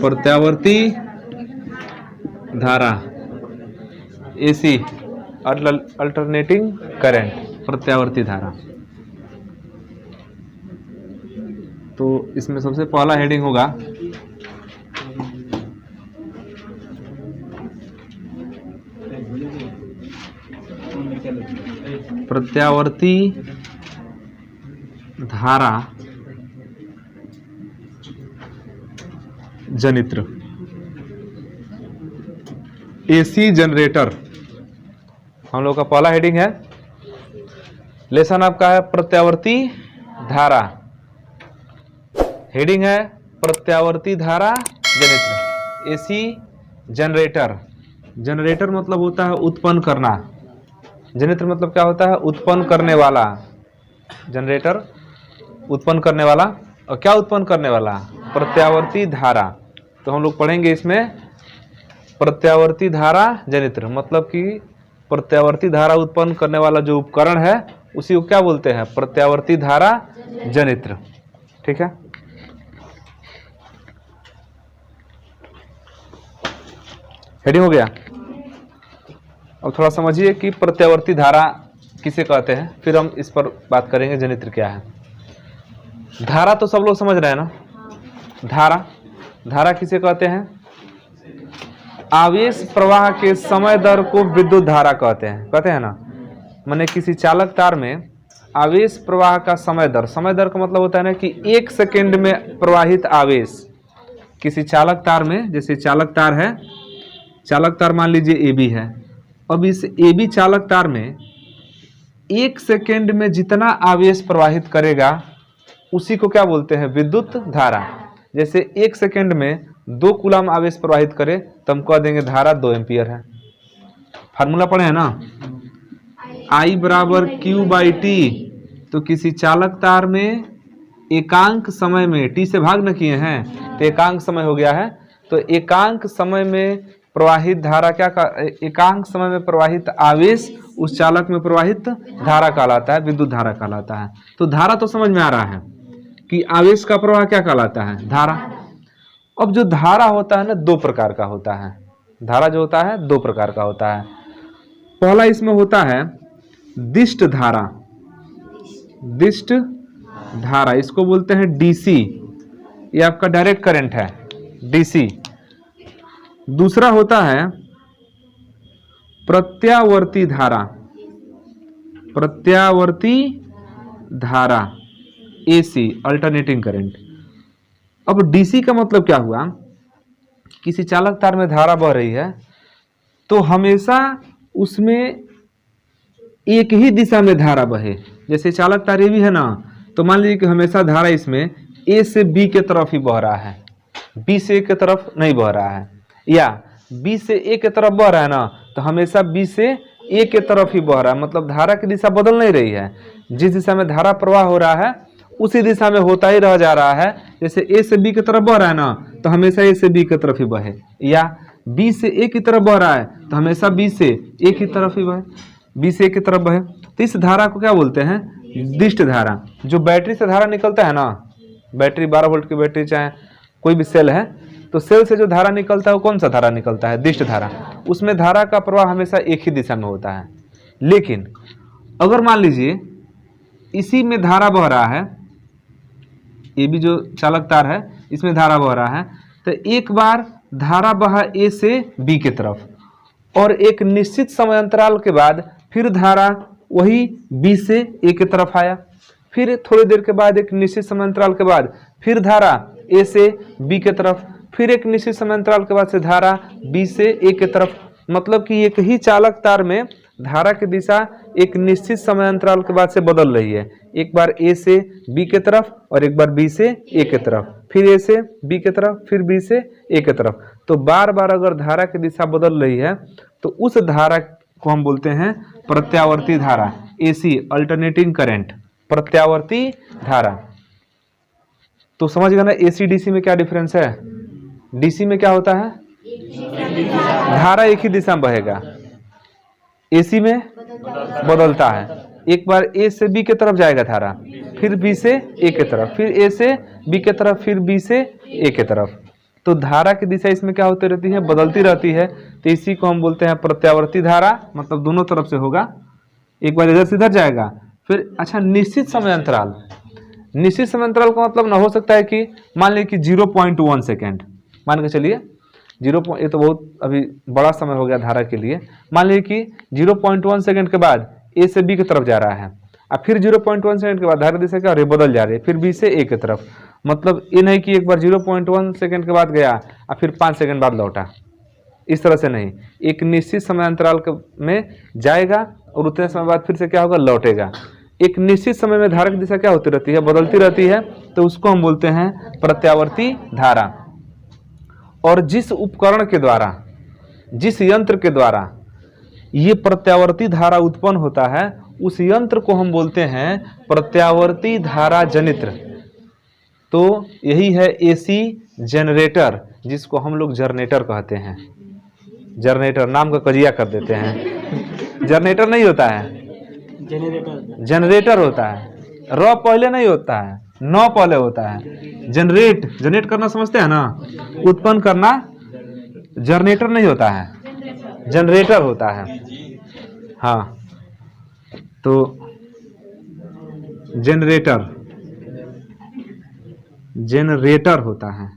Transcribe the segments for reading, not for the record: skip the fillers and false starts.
प्रत्यावर्ती धारा AC alternating current, प्रत्यावर्ती धारा। तो इसमें सबसे पहला हेडिंग होगा प्रत्यावर्ती धारा जनित्र, एसी जनरेटर। हम लोग का पहला हेडिंग है, लेसन आपका है प्रत्यावर्ती धारा। हेडिंग है प्रत्यावर्ती धारा जनित्र, एसी जनरेटर। जनरेटर मतलब होता है उत्पन्न करना, जनित्र मतलब क्या होता है, उत्पन्न करने वाला। जनरेटर उत्पन्न करने वाला, और क्या उत्पन्न करने वाला, प्रत्यावर्ती धारा। तो हम लोग पढ़ेंगे इसमें प्रत्यावर्ती धारा जनित्र, मतलब कि प्रत्यावर्ती धारा उत्पन्न करने वाला जो उपकरण है उसी को क्या बोलते हैं, प्रत्यावर्ती धारा जनित्र। ठीक है, हेडिंग हो गया। अब थोड़ा समझिए कि प्रत्यावर्ती धारा किसे कहते हैं, फिर हम इस पर बात करेंगे जनित्र क्या है। धारा तो सब लोग समझ रहे हैं ना, धारा, धारा किसे कहते हैं, आवेश प्रवाह के समय दर को विद्युत धारा कहते हैं ना। माने किसी चालक तार में आवेश प्रवाह का समय दर, समय दर का मतलब होता है ना कि 1 सेकेंड में प्रवाहित आवेश किसी चालक तार में, जैसे चालक तार है, चालक तार मान लीजिए AB है। अब इस AB चालक तार में 1 सेकेंड में जितना आवेश प्रवाहित करेगा उसी को क्या बोलते हैं, विद्युत धारा। जैसे 1 सेकेंड में 2 कूलम आवेश प्रवाहित करे तो हम कह देंगे धारा 2 एम्पियर है। फार्मूला पढ़े हैं ना, I बराबर Q/T। तो किसी चालक तार में एकांक समय में, T से भाग न किए हैं तो एकांक समय हो गया है। तो एकांक समय में प्रवाहित धारा क्या, एकांक समय में प्रवाहित आवेश उस चालक में प्रवाहित धारा कहलाता है, विद्युत धारा कहलाता है। तो धारा तो समझ में आ रहा है कि आवेश का प्रवाह क्या कहलाता है, धारा। अब जो धारा होता है ना 2 प्रकार का होता है, धारा जो होता है 2 प्रकार का होता है। पहला इसमें होता है दिष्ट धारा, दिष्ट धारा, इसको बोलते हैं DC, ये आपका डायरेक्ट करंट है, DC। दूसरा होता है प्रत्यावर्ती धारा, प्रत्यावर्ती धारा AC अल्टरनेटिंग करंट। अब DC का मतलब क्या हुआ, किसी चालक तार में धारा बह रही है तो हमेशा उसमें एक ही दिशा में धारा बहे। जैसे चालक तार ये भी है ना, तो मान लीजिए कि हमेशा धारा इसमें A से B के तरफ ही बह रहा है, B से A के तरफ नहीं बह रहा है, या B से A के तरफ बह रहा है ना, तो हमेशा B से A के तरफ ही बह रहा है। मतलब धारा की दिशा बदल नहीं रही है, जिस दिशा में धारा प्रवाह हो रहा है उसी दिशा में होता ही रह जा रहा है। जैसे A से B की तरफ बह रहा है ना, तो हमेशा A से B की तरफ ही बहे, या B से A की तरफ बह रहा है तो हमेशा B से A की तरफ ही बहे, B से A की तरफ बहे। तो इस धारा को क्या बोलते हैं, दिष्ट धारा। जो बैटरी से धारा निकलता है ना, बैटरी 12 वोल्ट की बैटरी चाहे कोई भी सेल है, तो सेल से जो धारा निकलता है वो कौन सा धारा निकलता है, दिष्ट धारा। उसमें धारा का प्रवाह हमेशा एक ही दिशा में होता है। लेकिन अगर मान लीजिए इसी में धारा बह रहा है, ये भी जो चालक तार है इसमें धारा बह रहा है, तो एक बार धारा बहा A से B की तरफ, और एक निश्चित समय अंतराल के बाद फिर धारा वही B से A की तरफ आया, फिर थोड़ी देर के बाद एक निश्चित समय अंतराल के बाद फिर धारा A से B की तरफ, फिर एक निश्चित समय अंतराल के बाद से धारा B से A की तरफ। मतलब कि एक ही चालक तार में धारा की दिशा एक निश्चित समय अंतराल के बाद से बदल रही है, एक बार A से B की तरफ और एक बार B से A की तरफ, फिर A से B की तरफ, फिर B से A की तरफ। तो बार बार अगर धारा की दिशा बदल रही है तो उस धारा को हम बोलते हैं प्रत्यावर्ती धारा, AC अल्टरनेटिंग करंट, प्रत्यावर्ती धारा। तो समझ गए ना AC DC में क्या डिफरेंस है। DC में क्या होता है, धारा एक ही दिशा में बहेगा, एसी में बदलता है। एक बार ए से बी की तरफ जाएगा धारा, फिर बी से ए की तरफ, फिर ए से बी की तरफ, फिर बी से ए की तरफ। तो धारा की दिशा इसमें क्या होती रहती है, बदलती रहती है। तो इसी को हम बोलते हैं प्रत्यावर्ती धारा, मतलब दोनों तरफ से होगा। एक बार इधर से इधर जाएगा, फिर अच्छा निश्चित समय अंतराल। निश्चित समय अंतराल का मतलब ना हो सकता है कि मान लीजिए कि 0.1 सेकेंड मान के चलिए, ये तो बहुत अभी बड़ा समय हो गया धारा के लिए। मान लीजिए कि 0.1 सेकेंड के बाद ए से बी की तरफ जा रहा है, और फिर 0.1 सेकेंड के बाद धारा दिशा क्या हो रही है, बदल जा रही है, फिर बी से ए की तरफ। मतलब ये नहीं कि एक बार 0.1 सेकेंड के बाद गया और फिर 5 सेकेंड बाद लौटा, इस तरह से नहीं। एक निश्चित समय अंतराल में जाएगा और उतने समय बाद फिर से क्या होगा, लौटेगा। एक निश्चित समय में धारा की दिशा क्या होती रहती है, बदलती रहती है। तो उसको हम बोलते हैं प्रत्यावर्ती धारा। और जिस उपकरण के द्वारा, जिस यंत्र के द्वारा ये प्रत्यावर्ती धारा उत्पन्न होता है, उस यंत्र को हम बोलते हैं प्रत्यावर्ती धारा जनित्र। तो यही है एसी जनरेटर, जिसको हम लोग जनरेटर कहते हैं। जनरेटर नाम का कजिया कर देते हैं। जनरेटर नहीं होता है, जनरेटर होता है। र पहले नहीं होता है, न पहले होता है। जनरेट करना समझते हैं ना, उत्पन्न करना। जनरेटर नहीं होता है, जनरेटर होता है। हाँ, तो जनरेटर होता है,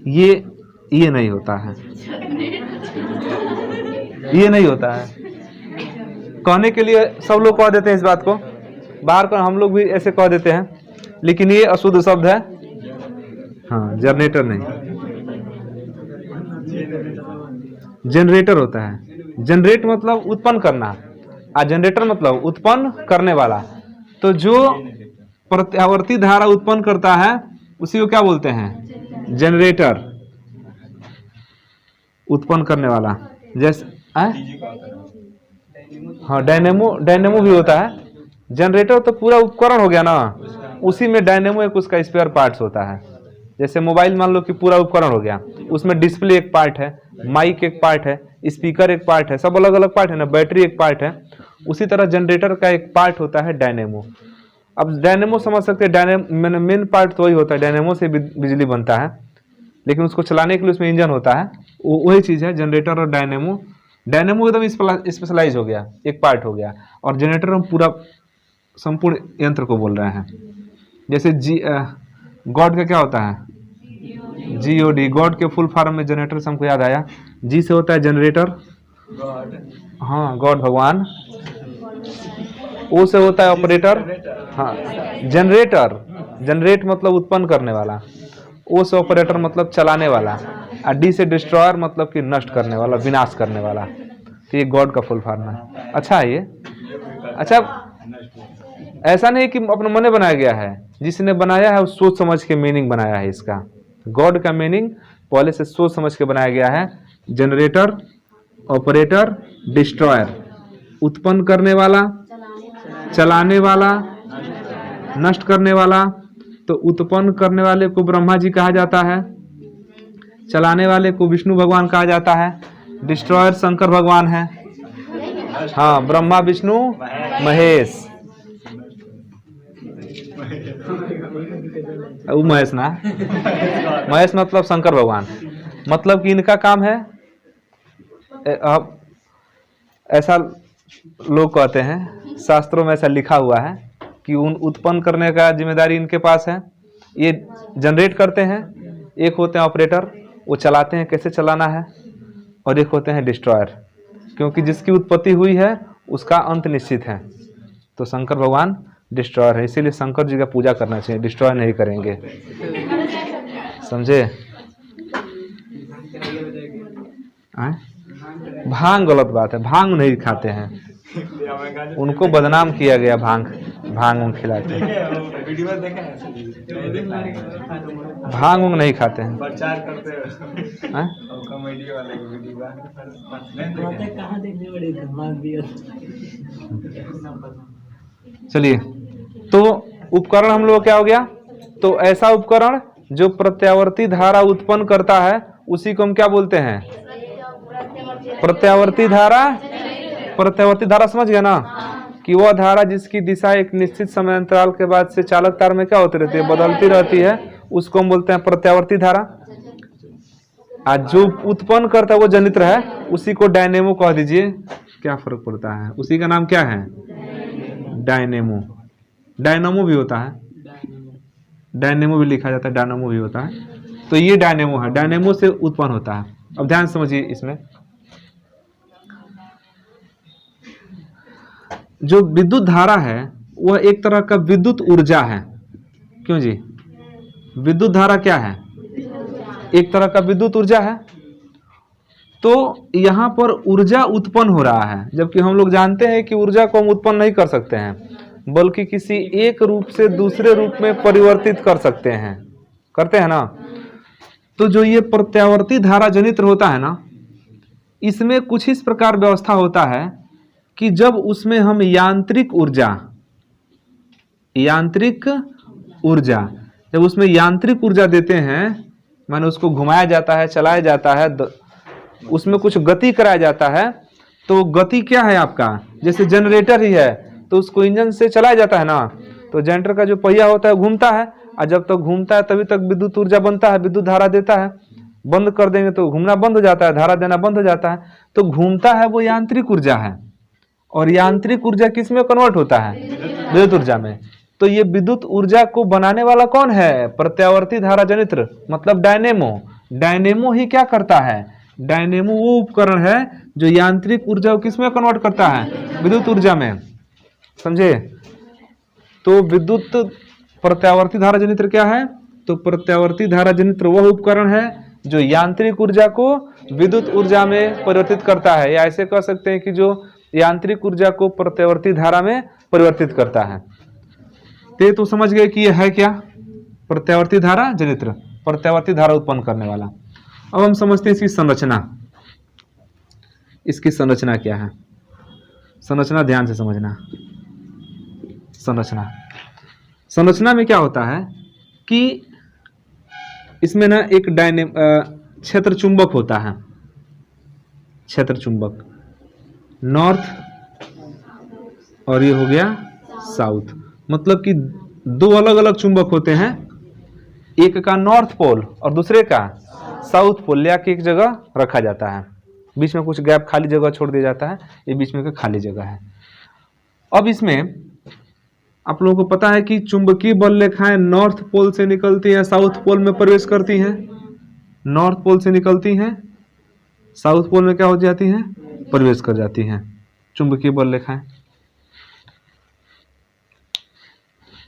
ये नहीं होता है, ये नहीं होता है। कहने के लिए सब लोग कह देते हैं इस बात को, बाहर कर हम लोग भी ऐसे कह देते हैं, लेकिन ये अशुद्ध शब्द है। हाँ, जनरेटर नहीं, जनरेटर होता है। जनरेट मतलब उत्पन्न करना, और जनरेटर मतलब उत्पन्न करने वाला। तो जो प्रत्यावर्ती धारा उत्पन्न करता है उसी को क्या बोलते हैं, जनरेटर। उत्पन्न करने वाला, जैसे हाँ डायनेमो भी होता है। जनरेटर तो पूरा उपकरण हो गया ना, उसी में डायनेमो एक उसका स्पेयर पार्ट्स होता है। जैसे मोबाइल मान लो कि पूरा उपकरण हो गया, उसमें डिस्प्ले एक पार्ट है, माइक एक पार्ट है, स्पीकर एक पार्ट है, सब अलग अलग पार्ट है ना, बैटरी एक पार्ट है। उसी तरह जनरेटर का एक पार्ट होता है डायनेमो। अब डायनेमो समझ सकते हैं, मेन पार्ट तो वही होता है, डायनेमो से बिजली बनता है, लेकिन उसको चलाने के लिए उसमें इंजन होता है। वही चीज़ है जनरेटर और डायनेमो। डायनेमो एकदम स्पेशलाइज हो गया, एक पार्ट हो गया, और जनरेटर हम पूरा संपूर्ण यंत्र को बोल रहे हैं। जैसे गॉड का क्या होता है, GOD। गॉड के फुल फॉर्म में जनरेटर से हमको याद आया, जी से होता है जनरेटर, हाँ गॉड भगवान। ओ से होता है ऑपरेटर, हाँ जनरेटर, जनरेट मतलब उत्पन्न करने वाला। ओ से ऑपरेटर मतलब चलाने वाला, और डी से डिस्ट्रॉयर मतलब कि नष्ट करने वाला, विनाश करने वाला। तो ये गॉड का फुल फॉर्म है। अच्छा है ये, अच्छा ऐसा नहीं कि अपने मन में बनाया गया है, जिसने बनाया है वो सोच समझ के मीनिंग बनाया है इसका। गॉड का मीनिंग पहले से सोच समझ के बनाया गया है। जनरेटर, ऑपरेटर, डिस्ट्रॉयर, उत्पन्न करने वाला, चलाने वाला, नष्ट करने वाला। तो उत्पन्न करने वाले को ब्रह्मा जी कहा जाता है, चलाने वाले को विष्णु भगवान कहा जाता है, डिस्ट्रॉयर शंकर भगवान है। हाँ, ब्रह्मा विष्णु महेश, वो महेश ना, महेश मतलब शंकर भगवान। मतलब कि इनका काम है, अब ऐसा लोग कहते हैं, शास्त्रों में ऐसा लिखा हुआ है कि उन उत्पन्न करने का जिम्मेदारी इनके पास है। ये जनरेट करते हैं, एक होते हैं ऑपरेटर, वो चलाते हैं कैसे चलाना है, और एक होते हैं डिस्ट्रॉयर, क्योंकि जिसकी उत्पत्ति हुई है उसका अंत निश्चित है। तो शंकर भगवान डिस्ट्रॉयर है, इसीलिए शंकर जी का पूजा करना चाहिए, डिस्ट्रॉय नहीं करेंगे, समझे? भांग गलत बात है, भांग नहीं खाते हैं, उनको बदनाम किया गया, भांग खिलाते हैं, भांग नहीं खाते हैं। चलिए, तो उपकरण हम लोग क्या हो गया, तो ऐसा उपकरण जो प्रत्यावर्ती धारा उत्पन्न करता है उसी को हम क्या बोलते हैं, प्रत्यावर्ती धारा प्रत्यावर्ती धारा समझ गया ना, कि वह धारा जिसकी दिशा एक निश्चित समय अंतराल के बाद से चालक तार में क्या होती रहती है, बदलती रहती है, उसको हम बोलते हैं प्रत्यावर्ती धारा। आज जो उत्पन्न करता है वो जनित्र है, उसी को डायनेमो कह दीजिए, क्या फर्क पड़ता है, उसी का नाम क्या है, डायनेमो। डायनामो भी होता है, डायनेमो भी लिखा जाता है, डायनामो भी होता है। तो ये डायनेमो है, डायनेमो से उत्पन्न होता है। अब ध्यान समझिए, इसमें जो विद्युत धारा है वह एक तरह का विद्युत ऊर्जा है। क्यों जी, विद्युत धारा क्या है, एक तरह का विद्युत ऊर्जा है। तो यहाँ पर ऊर्जा उत्पन्न हो रहा है, जबकि हम लोग जानते हैं कि ऊर्जा को हम उत्पन्न नहीं कर सकते हैं, बल्कि किसी एक रूप से दूसरे रूप में परिवर्तित कर सकते हैं, करते हैं ना। तो जो ये प्रत्यावर्ती धारा जनित्र होता है ना, इसमें कुछ इस प्रकार व्यवस्था होता है कि जब उसमें हम यांत्रिक ऊर्जा जब उसमें यांत्रिक ऊर्जा देते हैं, माने उसको घुमाया जाता है, चलाया जाता है, उसमें कुछ गति कराया जाता है। तो गति क्या है आपका, जैसे जनरेटर ही है तो उसको इंजन से चलाया जाता है ना, तो जनरेटर का जो पहिया होता है घूमता है, और जब तक घूमता है तभी तक विद्युत ऊर्जा बनता है, विद्युत धारा देता है। बंद कर देंगे तो घूमना बंद हो जाता है, धारा देना बंद हो जाता है। तो घूमता है वो यांत्रिक ऊर्जा है, और यांत्रिक ऊर्जा किस में कन्वर्ट होता है, विद्युत ऊर्जा में। तो ये विद्युत ऊर्जा को बनाने वाला कौन है, प्रत्यावर्ती धारा जनित्र, मतलब डायनेमो। डायनेमो ही क्या करता है, डायनेमो वो उपकरण है जो यांत्रिक ऊर्जा को किसमें कन्वर्ट करता है, विद्युत ऊर्जा में, समझे। तो विद्युत प्रत्यावर्ती धारा जनित्र क्या है, तो प्रत्यावर्ती धारा जनित्र वह उपकरण है जो यांत्रिक ऊर्जा को विद्युत ऊर्जा में परिवर्तित करता है, या ऐसे कह सकते हैं कि जो यांत्रिक ऊर्जा को प्रत्यावर्ती धारा में परिवर्तित करता है। तो समझ गए कि यह है क्या, प्रत्यावर्ती धारा जनित्र, प्रत्यावर्ती धारा उत्पन्न करने वाला। अब हम समझते हैं इसकी संरचना। इसकी संरचना क्या है, संरचना ध्यान से समझना। संरचना में क्या होता है कि इसमें ना एक क्षेत्र चुंबक होता है, क्षेत्र चुंबक, नॉर्थ और ये हो गया साउथ। मतलब कि दो अलग अलग चुंबक होते हैं, एक का नॉर्थ पोल और दूसरे का साउथ पोल, लिया के एक जगह रखा जाता है, बीच में कुछ गैप खाली जगह छोड़ दिया जाता है, ये बीच में का खाली जगह है। अब इसमें आप लोगों को पता है कि चुंबकीय बल रेखाएं नॉर्थ पोल से निकलती हैं, साउथ पोल में प्रवेश करती हैं। नॉर्थ पोल से निकलती हैं, साउथ पोल में क्या हो जाती हैं, प्रवेश कर जाती हैं चुंबकीय बल रेखाएं।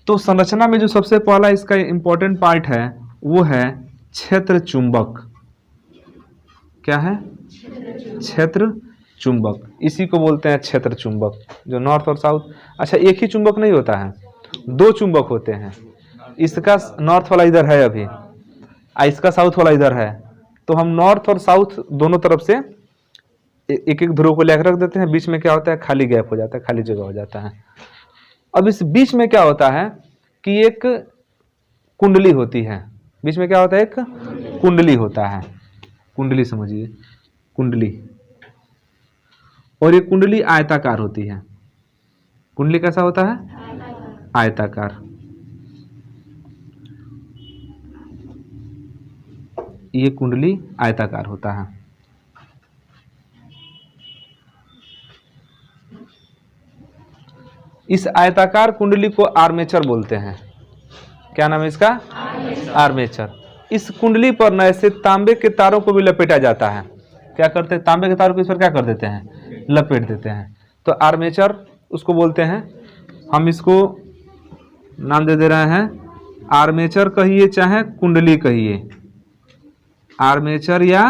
तो संरचना में जो सबसे पहला इसका इंपॉर्टेंट पार्ट है वो है क्षेत्र चुंबक। क्या है, क्षेत्र चुंबक, इसी को बोलते हैं क्षेत्र चुंबक, जो नॉर्थ और साउथ। अच्छा, एक ही चुंबक नहीं होता है, दो चुंबक होते हैं। इसका नॉर्थ वाला इधर है अभी, इसका साउथ वाला इधर है, तो हम नॉर्थ और साउथ दोनों तरफ से एक एक ध्रुव को लेकर रख देते हैं। बीच में क्या होता है, खाली गैप हो जाता है, खाली जगह हो जाता है। अब इस बीच में क्या होता है कि एक कुंडली होती है, बीच में क्या होता है, एक कुंडली होता है। कुंडली समझिए, कुंडली, और ये कुंडली आयताकार होती है। कुंडली कैसा होता है, आयताकार। ये कुंडली आयताकार होता है। इस आयताकार कुंडली को आर्मेचर बोलते हैं। क्या नाम है इसका, आर्मेचर। इस कुंडली पर न ऐसे तांबे के तारों को भी लपेटा जाता है। क्या करते हैं, तांबे के तारों को इस पर क्या कर देते हैं, लपेट देते हैं। तो आर्मेचर उसको बोलते हैं। हम इसको नाम दे रहे हैं, आर्मेचर कहिए चाहे कुंडली कहिए, आर्मेचर या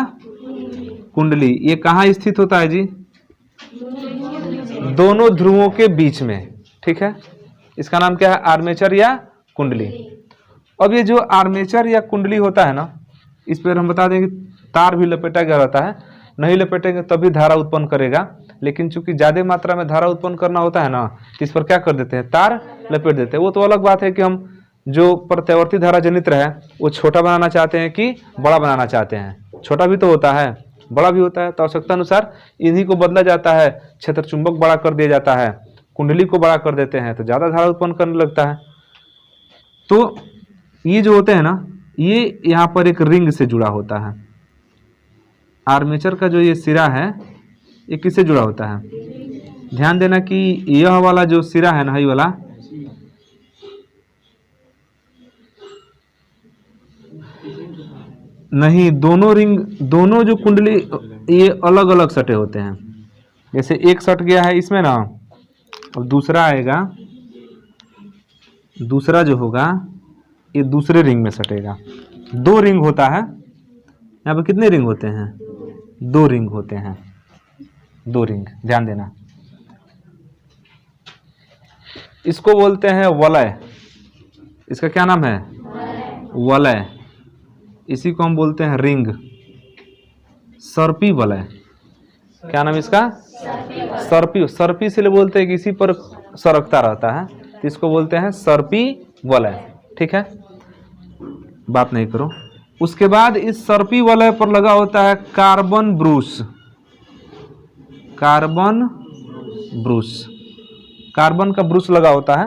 कुंडली। ये कहाँ स्थित होता है जी, दोनों ध्रुवों के बीच में, ठीक है। इसका नाम क्या है, आर्मेचर या कुंडली। अब ये जो आर्मेचर या कुंडली होता है ना, इस पर हम बता दें कि तार भी लपेटा गया रहता है। नहीं लपेटेंगे तभी धारा उत्पन्न करेगा, लेकिन चूंकि ज्यादा मात्रा में धारा उत्पन्न करना होता है ना, तो इस पर क्या कर देते हैं, तार लपेट देते हैं। वो तो अलग बात है कि हम जो प्रत्यावर्ती धारा जनित्र है वो छोटा बनाना चाहते हैं कि बड़ा बनाना चाहते हैं। छोटा भी तो होता है, बड़ा भी होता है, तो आवश्यकता अनुसार इन्हीं को बदला जाता है। क्षेत्र चुंबक बड़ा कर दिया जाता है, कुंडली को बड़ा कर देते हैं तो ज़्यादा धारा उत्पन्न करने लगता है। तो ये जो होते हैं ना, ये यहाँ पर एक रिंग से जुड़ा होता है। आर्मेचर का जो ये सिरा है ये किससे जुड़ा होता है? ध्यान देना कि यह वाला जो सिरा है ना, ये वाला, नहीं, दोनों रिंग, दोनों जो कुंडली ये अलग अलग सटे होते हैं। जैसे एक सट गया है इसमें ना, अब दूसरा आएगा, दूसरा जो होगा ये दूसरे रिंग में सटेगा। दो रिंग होता है यहाँ पे। कितने रिंग होते हैं? दो रिंग होते हैं, दो रिंग, ध्यान देना। इसको बोलते हैं वलय। इसका क्या नाम है? वलय। इसी को हम बोलते हैं रिंग, सर्पी वलय। क्या नाम इसका? सर्पी। सर्पी इसलिए बोलते हैं कि इसी पर सरकता रहता है, तो इसको बोलते हैं सर्पी वलय। ठीक है, बात नहीं करो। उसके बाद इस सर्पी वलय पर लगा होता है carbon Bruce. Carbon Bruce, carbon का ब्रूस लगा होता है।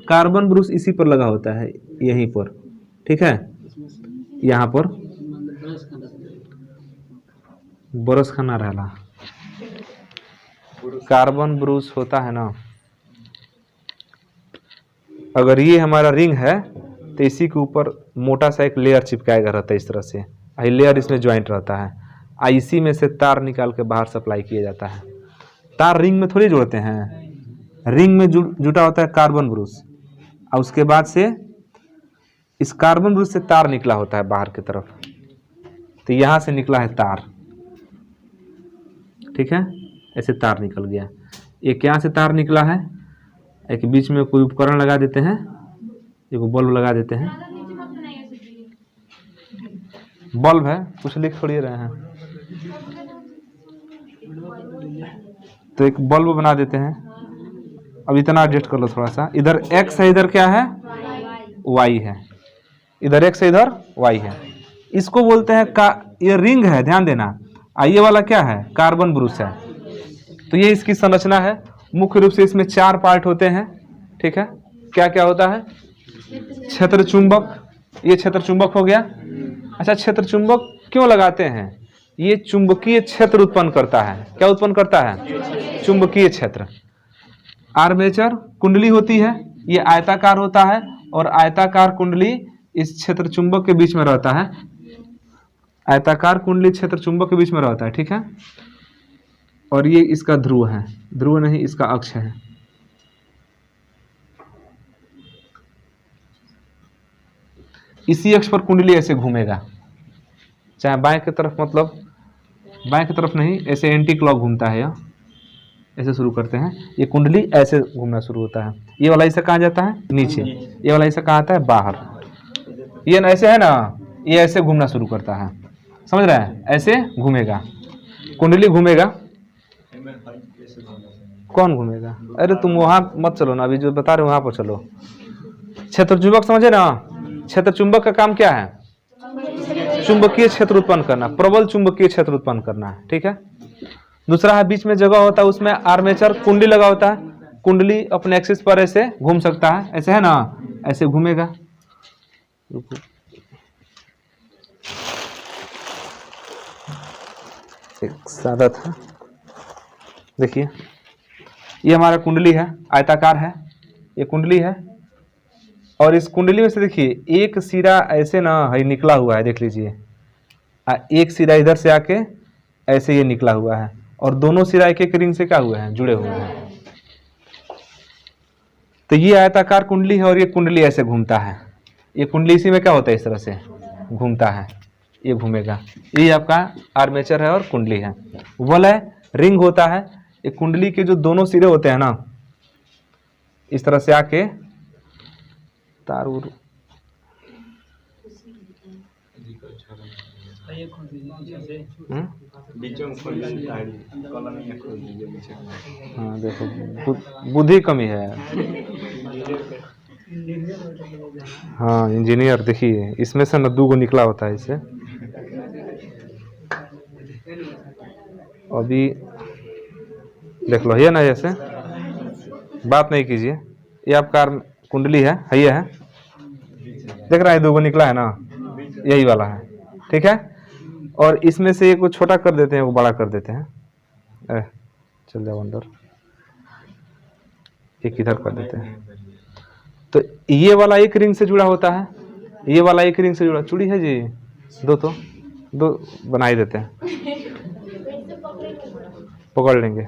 कार्बन ब्रूस इसी पर लगा होता है, यहीं पर। ठीक है, यहाँ पर बरस खाना रहला, कार्बन ब्रूस होता है ना। अगर ये हमारा रिंग है तो इसी के ऊपर मोटा सा एक लेयर चिपकाएगा रहता है इस तरह से। ये लेयर इसमें ज्वाइंट रहता है। इसी में से तार निकाल के बाहर सप्लाई किया जाता है। तार रिंग में थोड़ी जोड़ते हैं, रिंग में जुटा होता है कार्बन ब्रूस, और उसके बाद से इस कार्बन ब्रूस से तार निकला होता है बाहर की तरफ। तो यहाँ से निकला है तार। ठीक है, ऐसे तार निकल गया। एक यहाँ से तार निकला है, एक बीच में कोई उपकरण लगा देते हैं, एक बल्ब लगा देते हैं। बल्ब है, कुछ लिख थोड़ी रहे हैं, तो एक बल्ब बना देते हैं। अब इतना एडजस्ट कर लो थोड़ा सा। इधर एक्स है, इधर क्या है? वाई है। इधर एक्स है, इधर वाई है। इसको बोलते हैं का, ये रिंग है, ध्यान देना। ये वाला क्या है? कार्बन ब्रूस है। तो ये इसकी संरचना है। मुख्य रूप से इसमें 4 पार्ट होते हैं। ठीक है, क्या क्या होता है? क्षेत्र चुंबक, ये क्षेत्र चुंबक हो गया। अच्छा, क्षेत्र चुंबक क्यों लगाते हैं? ये चुंबकीय क्षेत्र उत्पन्न करता है। क्या उत्पन्न करता है? चुंबकीय क्षेत्र। आर्मेचर कुंडली होती है, ये आयताकार होता है, और आयताकार कुंडली इस क्षेत्र चुंबक के बीच में रहता है। आयताकार कुंडली क्षेत्र चुंबक के बीच में रहता है। ठीक है, और ये इसका ध्रुव है, ध्रुव नहीं, इसका अक्ष है। इसी अक्ष पर कुंडली ऐसे घूमेगा, चाहे बाएं की तरफ, मतलब बाएं की तरफ नहीं, ऐसे एंटी क्लॉक घूमता है। यह ऐसे शुरू करते हैं, ये कुंडली ऐसे घूमना शुरू होता है। ये वाला हिस्सा कहाँ जाता है? नीचे। ये वाला हिस्सा कहाँ आता है? बाहर। ये ऐसे है ना, ये ऐसे घूमना शुरू करता है, समझ रहे हैं? ऐसे घूमेगा, कुंडली घूमेगा। कौन घूमेगा? अरे तुम वहां मत चलो ना, अभी जो बता रहे हो वहां पर चलो। क्षेत्र चुंबक समझे ना? क्षेत्र चुंबक का काम क्या है? चुंबकीय क्षेत्र उत्पन्न करना, प्रबल चुंबकीय क्षेत्र उत्पन्न करना है। ठीक है, दूसरा है बीच में जगह होता है, उसमें आर्मेचर कुंडली लगा होता है। कुंडली अपने एक्सिस पर ऐसे घूम सकता है, ऐसे है ना, ऐसे घूमेगा। एक सादा था, देखिए ये हमारा कुंडली है, आयताकार है, ये कुंडली है। और इस कुंडली में से देखिए एक सिरा ऐसे ना है निकला हुआ है, देख लीजिए। एक सिरा इधर से आके ऐसे ये निकला हुआ है, और दोनों सिरा एक एक रिंग से क्या हुए हैं? जुड़े हुए हैं। तो ये आयताकार कुंडली है, और ये कुंडली ऐसे घूमता है। ये कुंडली इसी में क्या होता है? इस तरह से घूमता है, ये घूमेगा। ये आपका आर्मेचर है और कुंडली है। वलय रिंग होता है। ये कुंडली के जो दोनों सिरे होते हैं ना, इस तरह से आके तार हाँ देखो, बुद्धि कमी है। हाँ इंजीनियर, देखिए इसमें से न 2 गो निकला होता है इससे। अभी देख लो, ये ना, ऐसे बात नहीं कीजिए, ये आपका कुंडली है, ये है, देख रहा है, 2 निकला है ना, यही वाला है, ठीक है। और इसमें से एक को छोटा कर देते हैं, वो बड़ा कर देते हैं, चल जाओ अंदर, एक इधर कर देते हैं। तो ये वाला एक रिंग से जुड़ा होता है, ये वाला एक रिंग से जुड़ा, चूड़ी है जी, दो बना ही देते हैं, पकड़ लेंगे।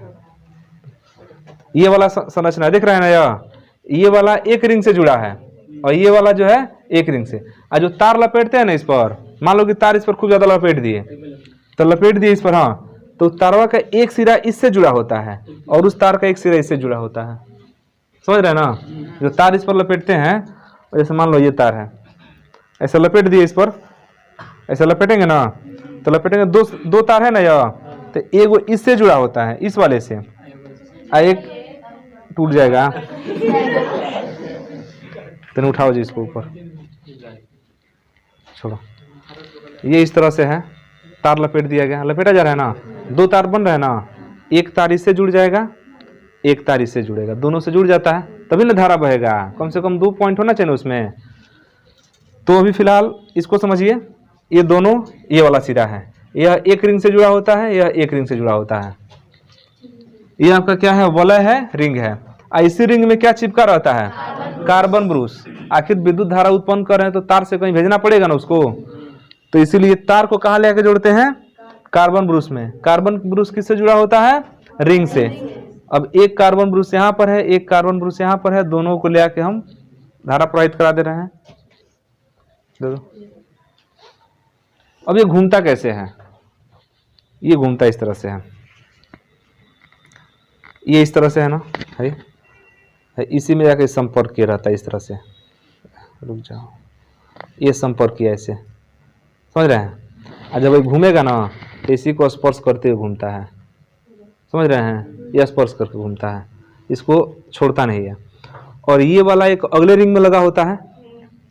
ये वाला संरचना दिख रहा है ना, ये वाला एक रिंग से जुड़ा है, और ये वाला जो है एक रिंग से। और जो तार लपेटते हैं ना इस पर, मान लो कि तार इस पर खूब ज्यादा लपेट दिए, तो लपेट दिए इस पर, हाँ, तो तारवा का एक सिरा इससे जुड़ा होता है और उस तार का एक सिरा इससे जुड़ा होता है, समझ रहे हैं ना। जो तार इस पर लपेटते हैं, जैसे मान लो ये तार है, ऐसे लपेट दिए इस पर, ऐसे लपेटेंगे ना, तो लपेटेंगे, दो तार है ना यह, तो एक वो इससे जुड़ा होता है, इस वाले से, एक टूट जाएगा, तो उठाओ जी इसको ऊपर, छोड़ो। ये इस तरह से है, तार लपेट दिया गया, लपेटा जा रहा है ना, 2 तार बन रहा है ना, एक तार इससे जुड़ जाएगा, एक तार इससे जुड़ेगा, दोनों से जुड़ जाता है, तभी ना धारा बहेगा, कम से कम 2 पॉइंट होना चाहिए उसमें। तो अभी फिलहाल इसको समझिए, ये दोनों, ये वाला सिरा है, यह एक रिंग से जुड़ा होता है, यह एक रिंग से जुड़ा होता है। ये आपका क्या है, वलय है, रिंग है। इसी रिंग में क्या चिपका रहता है, कार्बन ब्रूस। आखिर विद्युत धारा उत्पन्न कर रहे हैं तो तार से कहीं भेजना पड़ेगा ना उसको, तो इसीलिए तार को कहाँ लेके जोड़ते हैं, कार्बन ब्रूस में। कार्बन ब्रूस किससे जुड़ा होता है, रिंग से। अब एक कार्बन ब्रूस यहाँ पर है, एक कार्बन ब्रूस यहाँ पर है, दोनों को ले आके हम धारा प्रवाहित करा दे रहे हैं। अब ये घूमता कैसे है, ये घूमता इस तरह से है, ये इस तरह से है ना, है इसी में जाके संपर्क किया रहता है इस तरह से, रुक जाओ, ये संपर्क किया ऐसे, समझ रहे हैं। और जब ये घूमेगा ना, तो इसी को स्पर्श करते हुए घूमता है, समझ रहे हैं, ये स्पर्श करके घूमता है, इसको छोड़ता नहीं है। और ये वाला एक अगले रिंग में लगा होता है,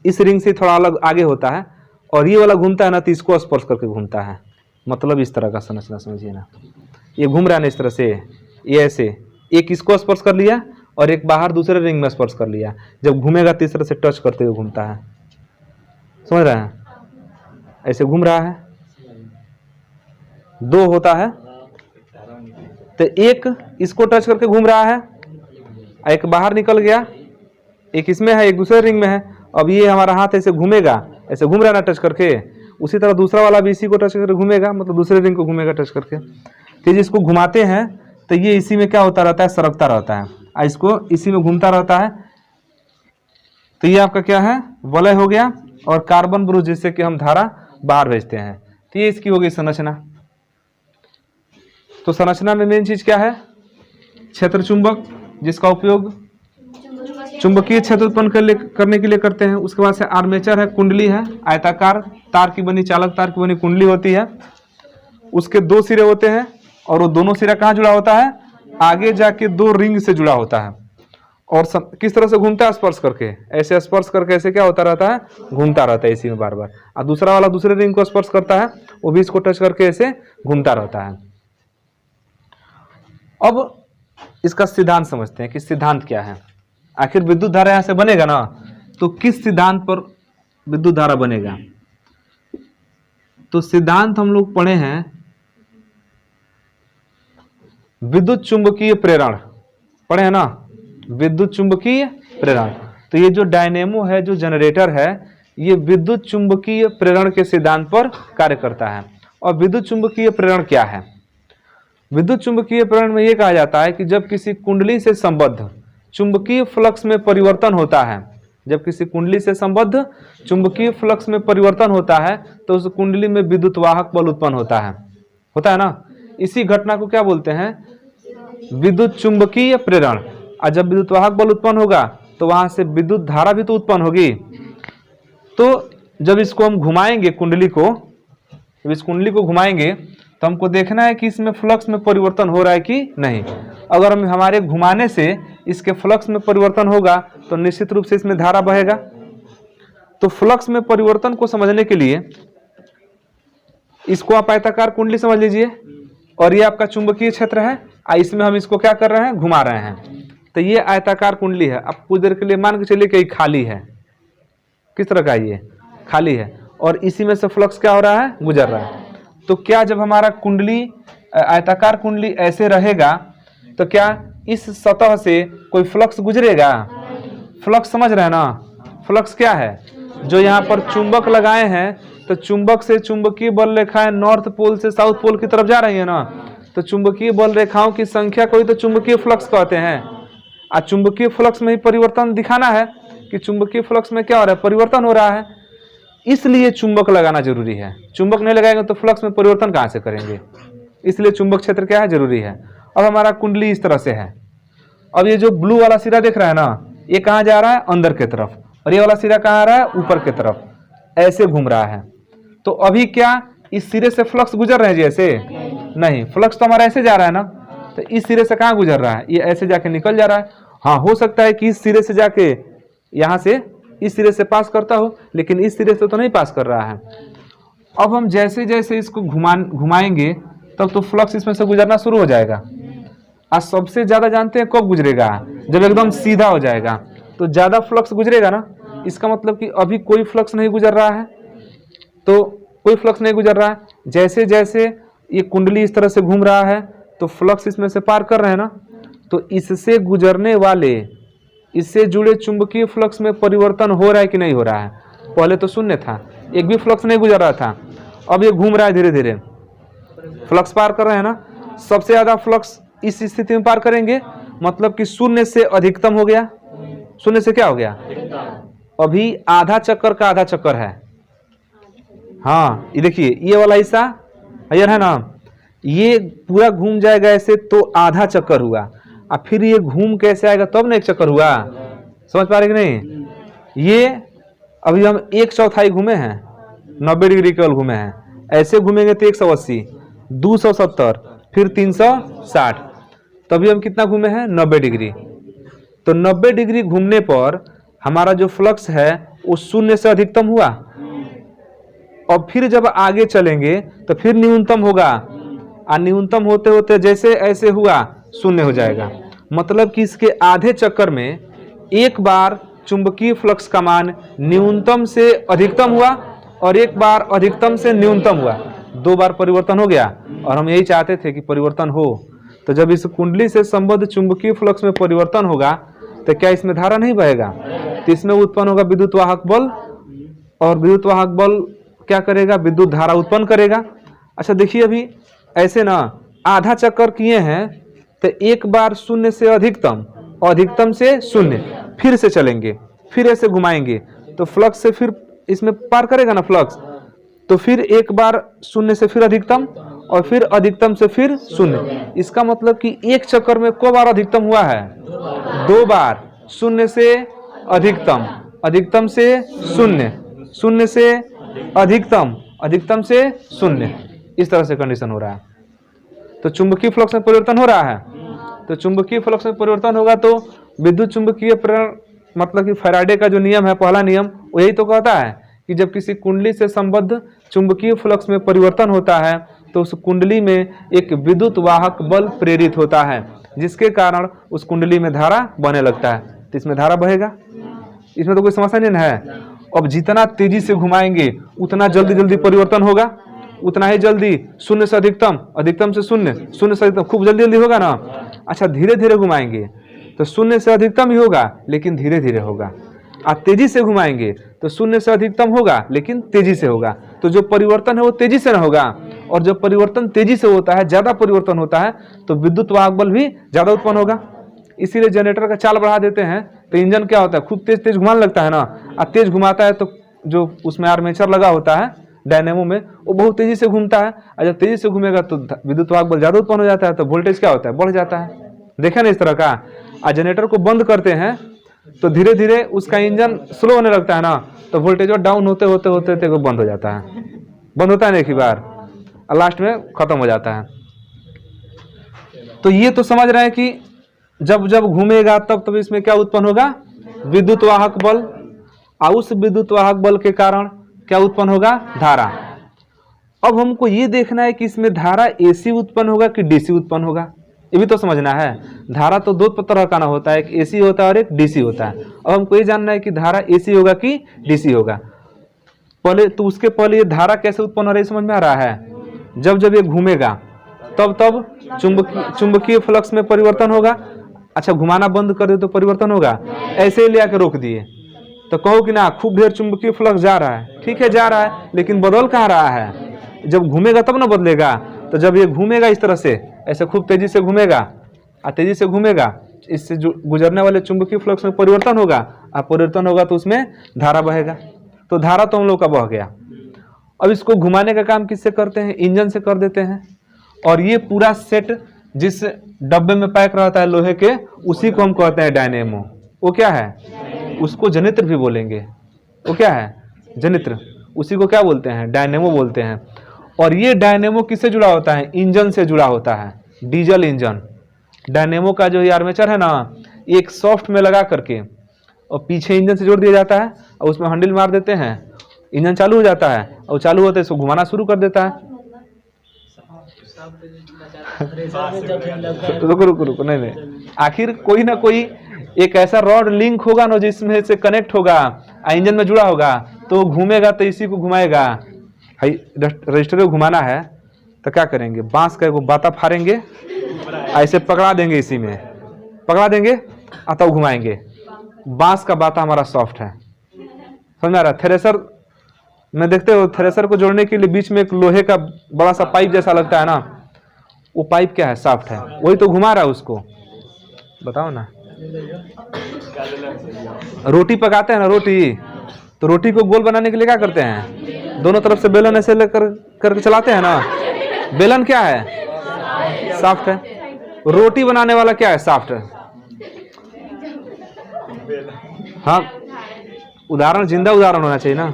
इस रिंग से थोड़ा अलग आगे होता है, और ये वाला घूमता है ना, तो इसको स्पर्श करके घूमता है। मतलब इस तरह का संरचना समझिए ना, ये घूम रहा है ना इस तरह से, ये ऐसे, एक इसको स्पर्श कर लिया और एक बाहर दूसरे रिंग में स्पर्श कर लिया, जब घूमेगा तो इस तरह से टच करते हुए घूमता है, समझ रहे हैं, ऐसे घूम रहा है। 2 होता है, तो एक इसको टच करके घूम रहा है, एक बाहर निकल गया, एक इसमें है, एक दूसरे रिंग में है। अब ये हमारा हाथ ऐसे घूमेगा, ऐसे घूम रहा है ना टच करके, उसी तरह दूसरा वाला भी इसी को टच करके घूमेगा, मतलब दूसरे रिंग को घूमेगा टच करके। तो इसको घुमाते हैं तो ये इसी में क्या होता रहता है, सरकता रहता है, और इसको इसी में घूमता रहता है। तो ये आपका क्या है, वलय हो गया, और कार्बन ब्रूस जिससे कि हम धारा बाहर भेजते हैं। तो ये इसकी हो गई संरचना। तो संरचना में मेन चीज क्या है, क्षेत्र चुंबक, जिसका उपयोग चुंबकीय क्षेत्र उत्पन्न करने के लिए करते हैं। उसके बाद से आर्मेचर है, कुंडली है, आयताकार तार की बनी, चालक तार की बनी कुंडली होती है, उसके 2 सिरे होते हैं, और वो दोनों सिरा कहाँ जुड़ा होता है, आगे जाके 2 रिंग से जुड़ा होता है। और किस तरह से घूमता है, स्पर्श करके, ऐसे स्पर्श करके ऐसे क्या होता रहता है, घूमता रहता है इसी में बार बार। और दूसरा वाला दूसरे रिंग को स्पर्श करता है, वो भी इसको टच करके ऐसे घूमता रहता है। अब इसका सिद्धांत समझते हैं कि सिद्धांत क्या है। आखिर विद्युत धारा यहां से बनेगा ना, तो किस सिद्धांत पर विद्युत धारा बनेगा। तो सिद्धांत हम लोग पढ़े हैं विद्युत चुंबकीय प्रेरण, पढ़े हैं ना, विद्युत चुंबकीय प्रेरण। तो ये जो डायनेमो है, जो जनरेटर है, ये विद्युत चुंबकीय प्रेरण के सिद्धांत पर कार्य करता है। और विद्युत चुंबकीय प्रेरण क्या है, विद्युत चुंबकीय प्रेरण में यह कहा जाता है कि जब किसी कुंडली से संबद्ध चुंबकीय फ्लक्स में परिवर्तन होता है, जब किसी कुंडली से संबद्ध चुंबकीय फ्लक्स में परिवर्तन होता है, तो उस कुंडली में विद्युत वाहक बल उत्पन्न होता है ना। इसी घटना को क्या बोलते हैं, विद्युत चुंबकीय प्रेरण। और जब विद्युत वाहक बल उत्पन्न होगा तो वहां से विद्युत धारा भी तो उत्पन्न होगी। तो जब इसको हम घुमाएंगे, कुंडली को, जब इस कुंडली को घुमाएंगे तो हमको देखना है कि इसमें फ्लक्स में परिवर्तन हो रहा है कि नहीं। अगर हम हमारे घुमाने से इसके फ्लक्स में परिवर्तन होगा तो निश्चित रूप से इसमें धारा बहेगा। तो फ्लक्स में परिवर्तन को समझने के लिए इसको आप आयताकार कुंडली समझ लीजिए, और ये आपका चुंबकीय क्षेत्र है, इसमें हम इसको क्या कर रहे हैं, घुमा रहे हैं। तो ये आयताकार कुंडली है। अब कुछ देर के लिए मान के चलिए कि खाली है। किस तरह का, ये खाली है और इसी में से फ्लक्स क्या हो रहा है, गुजर रहा है। तो क्या जब हमारा कुंडली आयताकार कुंडली ऐसे रहेगा तो क्या इस सतह से कोई फ्लक्स गुजरेगा? फ्लक्स समझ रहे हैं ना? फ्लक्स क्या है, जो यहाँ पर चुंबक लगाए हैं तो चुंबक से चुंबकीय बल रेखाएं नॉर्थ पोल से साउथ पोल की तरफ जा रही है ना, तो चुंबकीय बल रेखाओं की संख्या को ही तो चुंबकीय फ्लक्स कहते हैं। चुंबकीय फ्लक्स में ही परिवर्तन दिखाना है कि चुंबकीय फ्लक्स में क्या हो रहा है, परिवर्तन हो रहा है। इसलिए चुंबक लगाना जरूरी है। चुंबक नहीं लगाएंगे तो फ्लक्स में परिवर्तन कहाँ से करेंगे, इसलिए चुंबक क्षेत्र क्या है, जरूरी है। अब हमारा कुंडली इस तरह से है। अब ये जो ब्लू वाला सिरा देख रहा है ना, ये कहाँ जा रहा है, अंदर की तरफ, और ये वाला सिरा कहाँ आ रहा है, ऊपर की तरफ, ऐसे घूम रहा है। तो अभी क्या इस सिरे से फ्लक्स गुजर रहे हैं जैसे? नहीं, फ्लक्स तो हमारा ऐसे जा रहा है ना, तो इस सिरे से कहाँ गुजर रहा है, ये ऐसे जाके निकल जा रहा है। हाँ, हो सकता है कि इस सिरे से जाके यहाँ से इस सिरे से पास करता हो, लेकिन इस सिरे से तो नहीं पास कर रहा है। अब हम जैसे जैसे इसको घुमाएंगे तब तो फ्लक्स इसमें से गुजरना शुरू हो जाएगा। आज सबसे ज्यादा जानते हैं कब गुजरेगा, जब एकदम सीधा हो जाएगा तो ज्यादा फ्लक्स गुजरेगा ना। इसका मतलब कि अभी कोई फ्लक्स नहीं गुजर रहा है, तो कोई फ्लक्स नहीं गुजर रहा है। जैसे जैसे ये कुंडली इस तरह से घूम रहा है तो फ्लक्स इसमें से पार कर रहे हैं ना, तो इससे गुजरने वाले, इससे जुड़े चुंबकीय फ्लक्स में परिवर्तन हो रहा है कि नहीं हो रहा है? पहले तो शून्य था, एक भी फ्लक्स नहीं गुजर रहा था, अब ये घूम रहा है, धीरे धीरे फ्लक्स पार कर रहे हैं ना। सबसे ज्यादा फ्लक्स इस स्थिति में पार करेंगे, मतलब कि शून्य से अधिकतम हो गया। शून्य से क्या हो गया, अभी आधा चक्कर का आधा चक्कर है। हाँ, ये देखिए ये वाला हिस्सा हयर है ना, ये पूरा घूम जाएगा ऐसे तो आधा चक्कर हुआ, और फिर ये घूम कैसे आएगा तब ना एक चक्कर हुआ। समझ पा रहे कि नहीं? ये अभी हम 1/4 घूमे हैं, 90 डिग्री केवल घूमे हैं। ऐसे घूमेंगे तो 180, 270, फिर 360, तभी हम कितना घूमे हैं, 90 डिग्री। तो 90 डिग्री घूमने पर हमारा जो फ्लक्स है वो शून्य से अधिकतम हुआ, और फिर जब आगे चलेंगे तो फिर न्यूनतम होगा, और न्यूनतम होते होते जैसे ऐसे हुआ शून्य हो जाएगा। मतलब कि इसके आधे चक्कर में एक बार चुंबकीय फ्लक्स का मान न्यूनतम से अधिकतम हुआ और एक बार अधिकतम से न्यूनतम हुआ, 2 बार परिवर्तन हो गया। और हम यही चाहते थे कि परिवर्तन हो। तो जब इस कुंडली से संबद्ध चुंबकीय फ्लक्स में परिवर्तन होगा तो क्या इसमें धारा नहीं बहेगा? तो इसमें उत्पन्न होगा विद्युत वाहक बल, और विद्युत वाहक बल क्या करेगा, विद्युत धारा उत्पन्न करेगा। अच्छा देखिए, अभी ऐसे ना आधा चक्कर किए हैं तो एक बार शून्य से अधिकतम, अधिकतम से शून्य, फिर से चलेंगे, फिर ऐसे घुमाएंगे तो फ्लक्स से फिर इसमें पार करेगा ना फ्लक्स, तो फिर एक बार शून्य से फिर अधिकतम, और फिर अधिकतम से फिर शून्य। इसका मतलब कि एक चक्कर में को बार अधिकतम हुआ है, 2 बार। शून्य से अधिकतम, अधिकतम से शून्य, शून्य से अधिकतम, अधिकतम से शून्य, इस तरह से कंडीशन हो रहा है। तो चुंबकीय फ्लक्स में परिवर्तन हो रहा है। तो चुंबकीय फ्लक्स में परिवर्तन होगा तो विद्युत चुंबकीय प्रेरण, मतलब कि फैराडे का जो नियम है, पहला नियम, वही तो कहता है कि जब किसी कुंडली से संबद्ध चुंबकीय फ्लक्स में परिवर्तन होता है तो उस कुंडली में एक विद्युत वाहक बल प्रेरित होता है, जिसके कारण उस कुंडली में धारा बहने लगता है। तो इसमें धारा बहेगा, इसमें तो कोई समस्या नहीं है। अब जितना तेजी से घुमाएंगे उतना जल्दी जल्दी परिवर्तन होगा, उतना ही जल्दी शून्य से अधिकतम, अधिकतम से शून्य, शून्य से अधिकतम, खूब जल्दी जल्दी होगा ना। अच्छा, धीरे धीरे घुमाएंगे तो शून्य से अधिकतम ही होगा लेकिन धीरे धीरे होगा। आप तेजी से घुमाएंगे तो शून्य से अधिकतम होगा लेकिन तेजी से होगा। तो जो परिवर्तन है वो तेजी से ना होगा, और जब परिवर्तन तेजी से होता है, ज्यादा परिवर्तन होता है, तो विद्युत वाहक बल भी ज्यादा उत्पन्न होगा। इसीलिए जनरेटर का चाल बढ़ा देते हैं तो इंजन क्या होता है, खूब तेज तेज घुमाने लगता है ना। और तेज घुमाता है तो जो उसमें आर्मेचर लगा होता है डायनेमो में, वो बहुत तेजी से घूमता है, और जब तेजी से घूमेगा तो विद्युत वाहक बल ज्यादा उत्पन्न हो जाता है, तो वोल्टेज क्या होता है, बढ़ जाता है। देखा ना इस तरह का। और जनरेटर को बंद करते हैं तो धीरे धीरे उसका इंजन स्लो होने लगता है ना, तो वोल्टेज डाउन होते होते होते होते बंद हो जाता है, बंद होता है ना एक ही बार, और लास्ट में खत्म हो जाता है। तो ये तो समझ रहे हैं कि जब जब घूमेगा तब तब इसमें क्या उत्पन्न होगा, विद्युत वाहक बल, और उस विद्युत वाहक बल के कारण क्या उत्पन्न होगा, धारा। अब हमको ये देखना है कि इसमें धारा AC उत्पन्न होगा कि DC उत्पन्न होगा, ये भी तो समझना है। धारा तो दो तरह का ना होता है, एक AC होता है और एक DC होता है। अब हमको ये जानना है कि धारा AC होगा कि DC होगा। पहले तो उसके पहले ये धारा कैसे उत्पन्न हो रही है समझ में आ रहा है। जब जब ये घूमेगा तब तब चुंबकीय फ्लक्स में परिवर्तन होगा। अच्छा, घुमाना बंद कर दे तो परिवर्तन होगा, ऐसे ही ले आके रोक दिए तो कहो कि ना खूब ढेर चुंबकीय फ्लक्स जा रहा है, ठीक है जा रहा है, लेकिन बदल कहाँ रहा है? जब घूमेगा तब ना बदलेगा। तो जब ये घूमेगा इस तरह से, ऐसे खूब तेजी से घूमेगा और तेजी से घूमेगा, इससे जो गुजरने वाले चुंबकीय फ्लक्स में परिवर्तन होगा, और परिवर्तन होगा तो उसमें धारा बहेगा। तो धारा तो हम लोग का बह गया। अब इसको घुमाने का काम किससे करते हैं? इंजन से कर देते हैं। और ये पूरा सेट जिस डब्बे में पैक रहता है लोहे के, उसी को हम कहते हैं डायनेमो। वो क्या है? उसको जनित्र भी बोलेंगे। वो क्या है? जनित्र। उसी को क्या बोलते हैं? डायनेमो बोलते हैं। और ये डायनेमो किससे जुड़ा होता है? इंजन से जुड़ा होता है, डीजल इंजन। डायनेमो का जो ये आर्मेचर है ना, एक सॉफ्ट में लगा करके और पीछे इंजन से जोड़ दिया जाता है और उसमें हैंडल मार देते हैं, इंजन चालू हो जाता है और चालू होते इसको घुमाना शुरू कर देता है। रुको रुको रुको, नहीं, आखिर कोई ना कोई एक ऐसा रॉड लिंक होगा ना जिसमें से कनेक्ट होगा और इंजन में जुड़ा होगा, तो घूमेगा तो इसी को घुमाएगा। रजिस्टर को घुमाना है तो क्या करेंगे? बांस का वो बाता फाड़ेंगे, ऐसे पकड़ा देंगे, इसी में पकड़ा देंगे और तब घुमाएंगे। बांस का बाता हमारा सॉफ्ट है, समझ में आ रहा है? थ्रेसर में देखते हो, थ्रेसर को जोड़ने के लिए बीच में एक लोहे का बड़ा सा पाइप जैसा लगता है ना, वो पाइप क्या है? सॉफ्ट है, वही तो घुमा रहा है उसको। बताओ ना, रोटी पकाते हैं ना, रोटी तो रोटी को गोल बनाने के लिए क्या करते हैं? दोनों तरफ से बेलन ऐसे लेकर करके चलाते हैं ना। बेलन क्या है? सॉफ्ट है। रोटी बनाने वाला क्या है? सॉफ्ट है। हाँ, उदाहरण जिंदा उदाहरण होना चाहिए ना।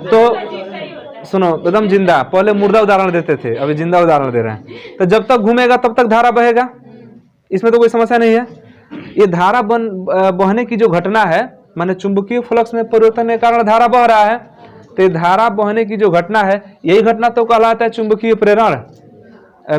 तो सुनो, एकदम जिंदा, पहले मुर्दा उदाहरण देते थे, अभी जिंदा उदाहरण दे रहे हैं। तो जब तक घूमेगा तब तक धारा बहेगा, इसमें तो कोई समस्या नहीं है। ये धारा बहने की जो घटना है, माने चुंबकीय फ्लक्स में परिवर्तन के कारण धारा बह रहा है, तो धारा बहने की जो घटना है, यही घटना तो कहलाता है चुंबकीय प्रेरण,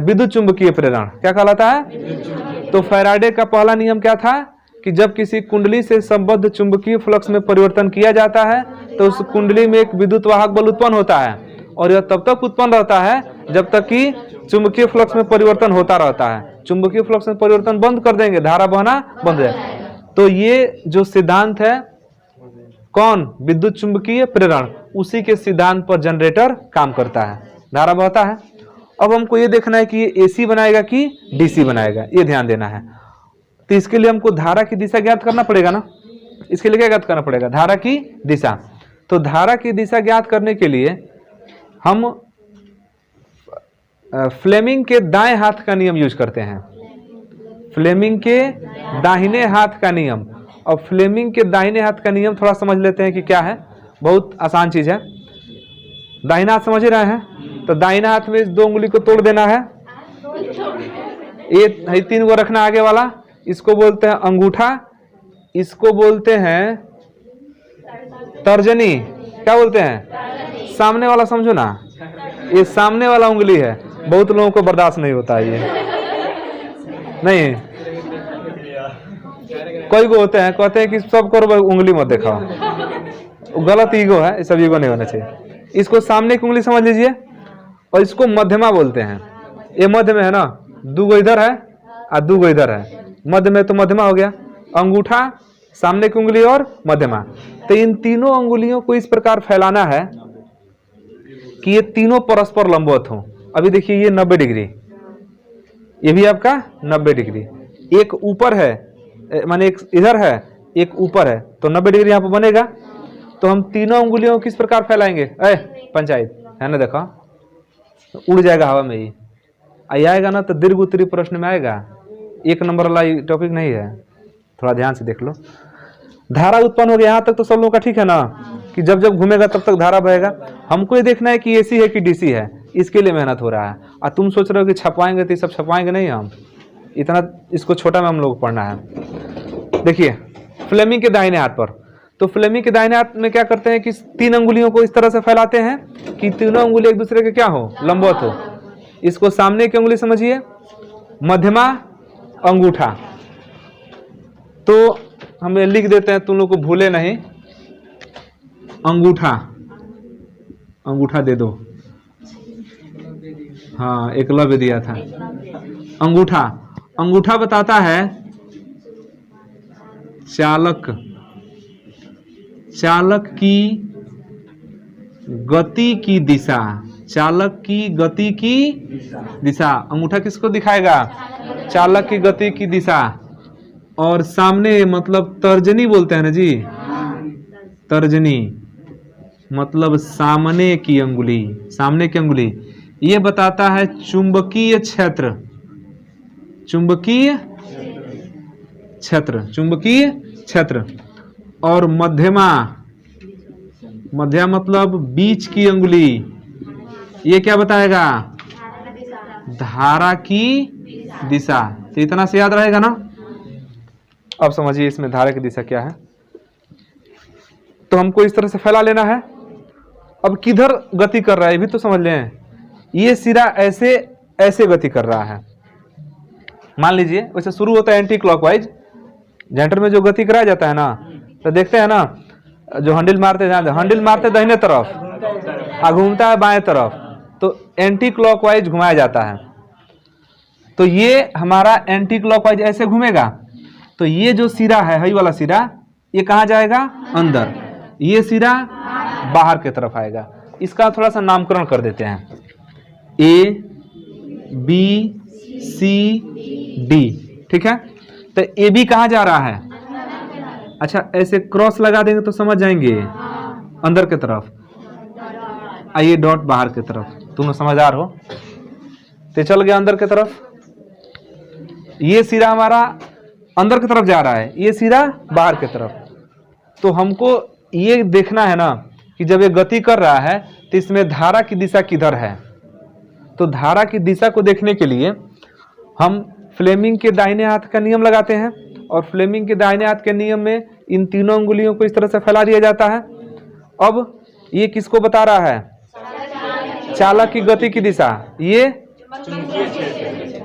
विद्युत चुंबकीय प्रेरण। क्या कहलाता है? तो फैराडे का पहला नियम क्या था कि जब किसी कुंडली से संबद्ध चुंबकीय फ्लक्स में परिवर्तन किया जाता है तो उस कुंडली में एक विद्युत वाहक बल उत्पन्न होता है, और यह तब तक उत्पन्न रहता है जब तक कि चुंबकीय फ्लक्स में परिवर्तन होता रहता है। चुंबकीय फ्लक्स में परिवर्तन बंद कर देंगे, धारा बहना बंद हो जाए। तो ये जो सिद्धांत है, कौन? विद्युत चुंबकीय प्रेरण, उसी के सिद्धांत पर जनरेटर काम करता है, धारा बहता है। अब हमको ये देखना है कि ये AC बनाएगा कि DC बनाएगा, ये ध्यान देना है। तो इसके लिए हमको धारा की दिशा ज्ञात करना पड़ेगा ना। इसके लिए क्या ज्ञात करना पड़ेगा? धारा की दिशा। तो धारा की दिशा ज्ञात करने के लिए हम फ्लेमिंग के दाएं हाथ का नियम यूज करते हैं। फ्लेमिंग के दाहिने हाथ का नियम। और फ्लेमिंग के दाहिने हाथ का नियम थोड़ा समझ लेते हैं कि क्या है। बहुत आसान चीज है। दाहिना हाथ समझ रहे हैं? तो दाहिना हाथ में इस 2 उंगली को तोड़ देना है, ये 3 को रखना आगे वाला, इसको बोलते हैं अंगूठा, इसको बोलते हैं तर्जनी। क्या बोलते हैं? सामने वाला समझो ना, ये सामने वाला उंगली है। बहुत लोगों को बर्दाश्त नहीं होता है ये, नहीं, कोई को होते हैं, कहते हैं कि सब करो उंगली मत दिखाओ, गलत ईगो है, सब ईगो नहीं होना चाहिए। इसको सामने की उंगली समझ लीजिए, और इसको मध्यमा बोलते हैं। ये मध्य में है ना, 2 इधर है और 2 इधर है, मध्य में तो मध्यमा हो गया। अंगूठा, सामने की उंगली और मध्यमा। तो इन तीनों अंगुलियों को इस प्रकार फैलाना है कि ये तीनों परस्पर लंबवत हों। अभी देखिए ये 90 डिग्री, ये भी आपका 90 डिग्री, एक ऊपर है, माने एक इधर है एक ऊपर है, तो 90 डिग्री यहाँ पर बनेगा। तो हम तीनों अंगुलियों को किस प्रकार फैलाएंगे? पंचायत है ना, देखो उड़ जाएगा हवा में ही, आएगा ना तो दीर्घ उत्तरी प्रश्न में आएगा। 1 नंबर वाला टॉपिक नहीं है, थोड़ा ध्यान से देख लो। धारा उत्पन्न हो गया, यहाँ तक तो सब लोगों का ठीक है ना, कि जब जब घूमेगा तब तक धारा बहेगा। हमको ये देखना है कि AC है कि DC है, इसके लिए मेहनत हो रहा है। और तुम सोच रहे हो कि छपवाएंगे, तो ये सब छपवाएंगे नहीं हम, इतना इसको छोटा में हम लोग पढ़ना है। देखिए फ्लेमिंग के दाहिने हाथ पर, तो फ्लेमिंग के दाहिने हाथ में क्या करते हैं कि 3 अंगुलियों को इस तरह से फैलाते हैं कि तीनों अंगुली एक दूसरे के क्या हो, लंबवत हो। इसको सामने की अंगुली समझिए, मध्यमा अंगूठा। तो हम लिख देते हैं, तुम लोग को भूले नहीं, अंगूठा, अंगूठा दे दो। हाँ, एकलव्य दिया था। अंगूठा, अंगूठा बताता है चालक, चालक की गति की दिशा, चालक की गति की दिशा। अंगूठा किसको दिखाएगा? चालक की गति की दिशा। और सामने मतलब तर्जनी बोलते हैं ना जी, तर्जनी मतलब सामने की अंगुली, सामने की अंगुली। ये बताता है चुंबकीय क्षेत्र, चुंबकीय क्षेत्र, चुंबकीय क्षेत्र। और मध्यमा, मध्या मतलब बीच की अंगुली, ये क्या बताएगा? धारा की दिशा। तो इतना से याद रहेगा ना। अब समझिए इसमें धारा की दिशा क्या है। तो हमको इस तरह से फैला लेना है। अब किधर गति कर रहा है ये भी तो समझ लें। ये सिरा ऐसे ऐसे गति कर रहा है, मान लीजिए। वैसे शुरू होता है एंटी क्लॉकवाइज, जेंटर में जो गति कराया जाता है ना, तो देखते हैं ना, जो हैंडल मारते हैं, हैंडल मारते दाहिने तरफ, घूमता है बाएं तरफ, तो एंटी क्लॉकवाइज घुमाया जाता है। तो ये हमारा एंटी क्लॉकवाइज ऐसे घूमेगा। तो ये जो सिरा है, हई वाला सिरा, ये कहाँ जाएगा? अंदर। ये सिरा बाहर की तरफ आएगा। इसका थोड़ा सा नामकरण कर देते हैं, ए बी सी डी, ठीक है। तो ए बी कहाँ जा रहा है? अच्छा, ऐसे क्रॉस लगा देंगे तो समझ जाएंगे, अंदर की तरफ। आइए डॉट बाहर की तरफ, तुम समझदार हो। तो चल गया अंदर की तरफ। ये सिरा हमारा अंदर की तरफ जा रहा है, ये सिरा बाहर की तरफ। तो हमको ये देखना है ना कि जब ये गति कर रहा है तो इसमें धारा की दिशा किधर है। तो धारा की दिशा को देखने के लिए हम फ्लेमिंग के दाहिने हाथ का नियम लगाते हैं। और फ्लेमिंग के दाहिने हाथ के नियम में इन तीनों अंगुलियों को इस तरह से फैला दिया जाता है। अब ये किसको बता रहा है? चालक की गति की दिशा। ये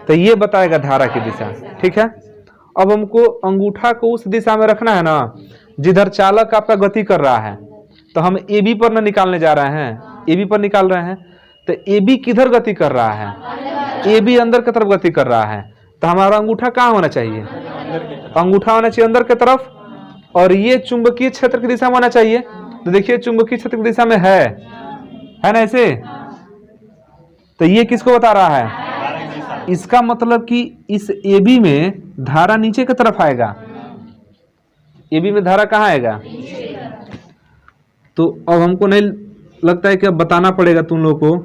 तो ये बताएगा धारा की दिशा, ठीक है। अब हमको अंगूठा को उस दिशा में रखना है ना जिधर चालक आपका गति कर रहा है। तो हम ए बी पर न निकालने जा रहे हैं, ए बी पर निकाल रहे हैं। तो ए बी किधर गति कर रहा है? ए बी अंदर की तरफ गति कर रहा है। तो हमारा अंगूठा कहाँ होना चाहिए? अंगूठा होना चाहिए अंदर की तरफ। और ये चुंबकीय क्षेत्र की दिशा में होना चाहिए। तो देखिए चुंबकीय क्षेत्र की दिशा में है ना ऐसे। तो ये किसको बता रहा है? इसका मतलब कि इस ए बी में धारा नीचे की तरफ आएगा। ए बी में धारा कहाँ आएगा? तो अब हमको नहीं लगता है कि अब बताना पड़ेगा तुम लोग को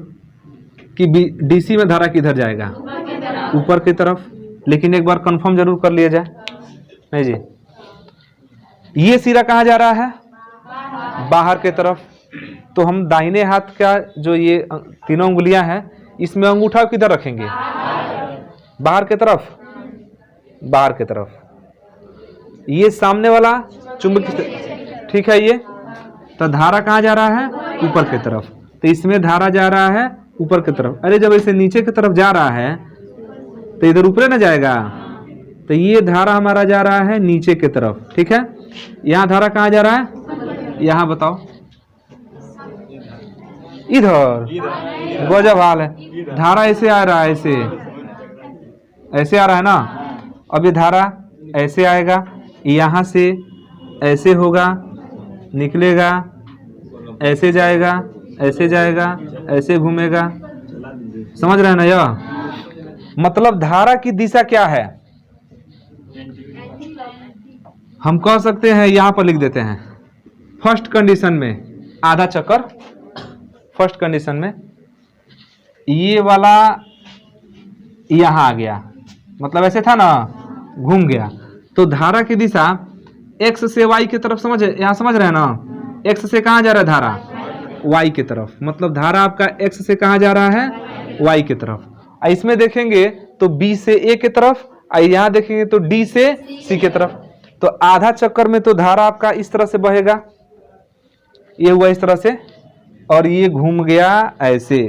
कि डीसी में धारा किधर जाएगा? ऊपर की तरफ। लेकिन एक बार कंफर्म जरूर कर लिया जाए। नहीं जी, ये सिरा कहाँ जा रहा है? बाहर की तरफ। तो हम दाहिने हाथ का जो ये तीनों उंगलियां हैं, इसमें अंगूठा किधर रखेंगे? बाहर की तरफ, बाहर की तरफ। ये सामने वाला चुंबकीय, ठीक है। ये तो धारा कहाँ जा रहा है? ऊपर की तरफ। तो इसमें धारा जा रहा है ऊपर की तरफ। अरे जब इसे नीचे की तरफ जा रहा है तो इधर ऊपर ना जाएगा। तो ये धारा हमारा जा रहा है नीचे की तरफ, ठीक है। यहाँ धारा कहाँ जा रहा है? यहाँ बताओ, इधर। गजब हाल है। धारा ऐसे आ रहा है, ऐसे ऐसे आ रहा है ना। अब ये धारा ऐसे आएगा, यहाँ से ऐसे होगा, निकलेगा, ऐसे जाएगा, ऐसे जाएगा, ऐसे घूमेगा। समझ रहे हैं ना? यह मतलब धारा की दिशा क्या है? हम कह सकते हैं, यहां पर लिख देते हैं, फर्स्ट कंडीशन में आधा चक्कर। फर्स्ट कंडीशन में ये वाला यहां आ गया, मतलब ऐसे था ना, घूम गया। तो धारा की दिशा एक्स से वाई की तरफ, यहां समझ रहे हैं ना। एक्स से कहां जा रहा है धारा? वाई की तरफ। मतलब धारा आपका एक्स से कहां जा रहा है? वाई की तरफ। इसमें देखेंगे तो बी से ए की तरफ, यहाँ देखेंगे तो डी से सी की तरफ। तो आधा चक्कर में तो धारा आपका इस तरह से बहेगा, ये हुआ इस तरह से, और ये घूम गया ऐसे,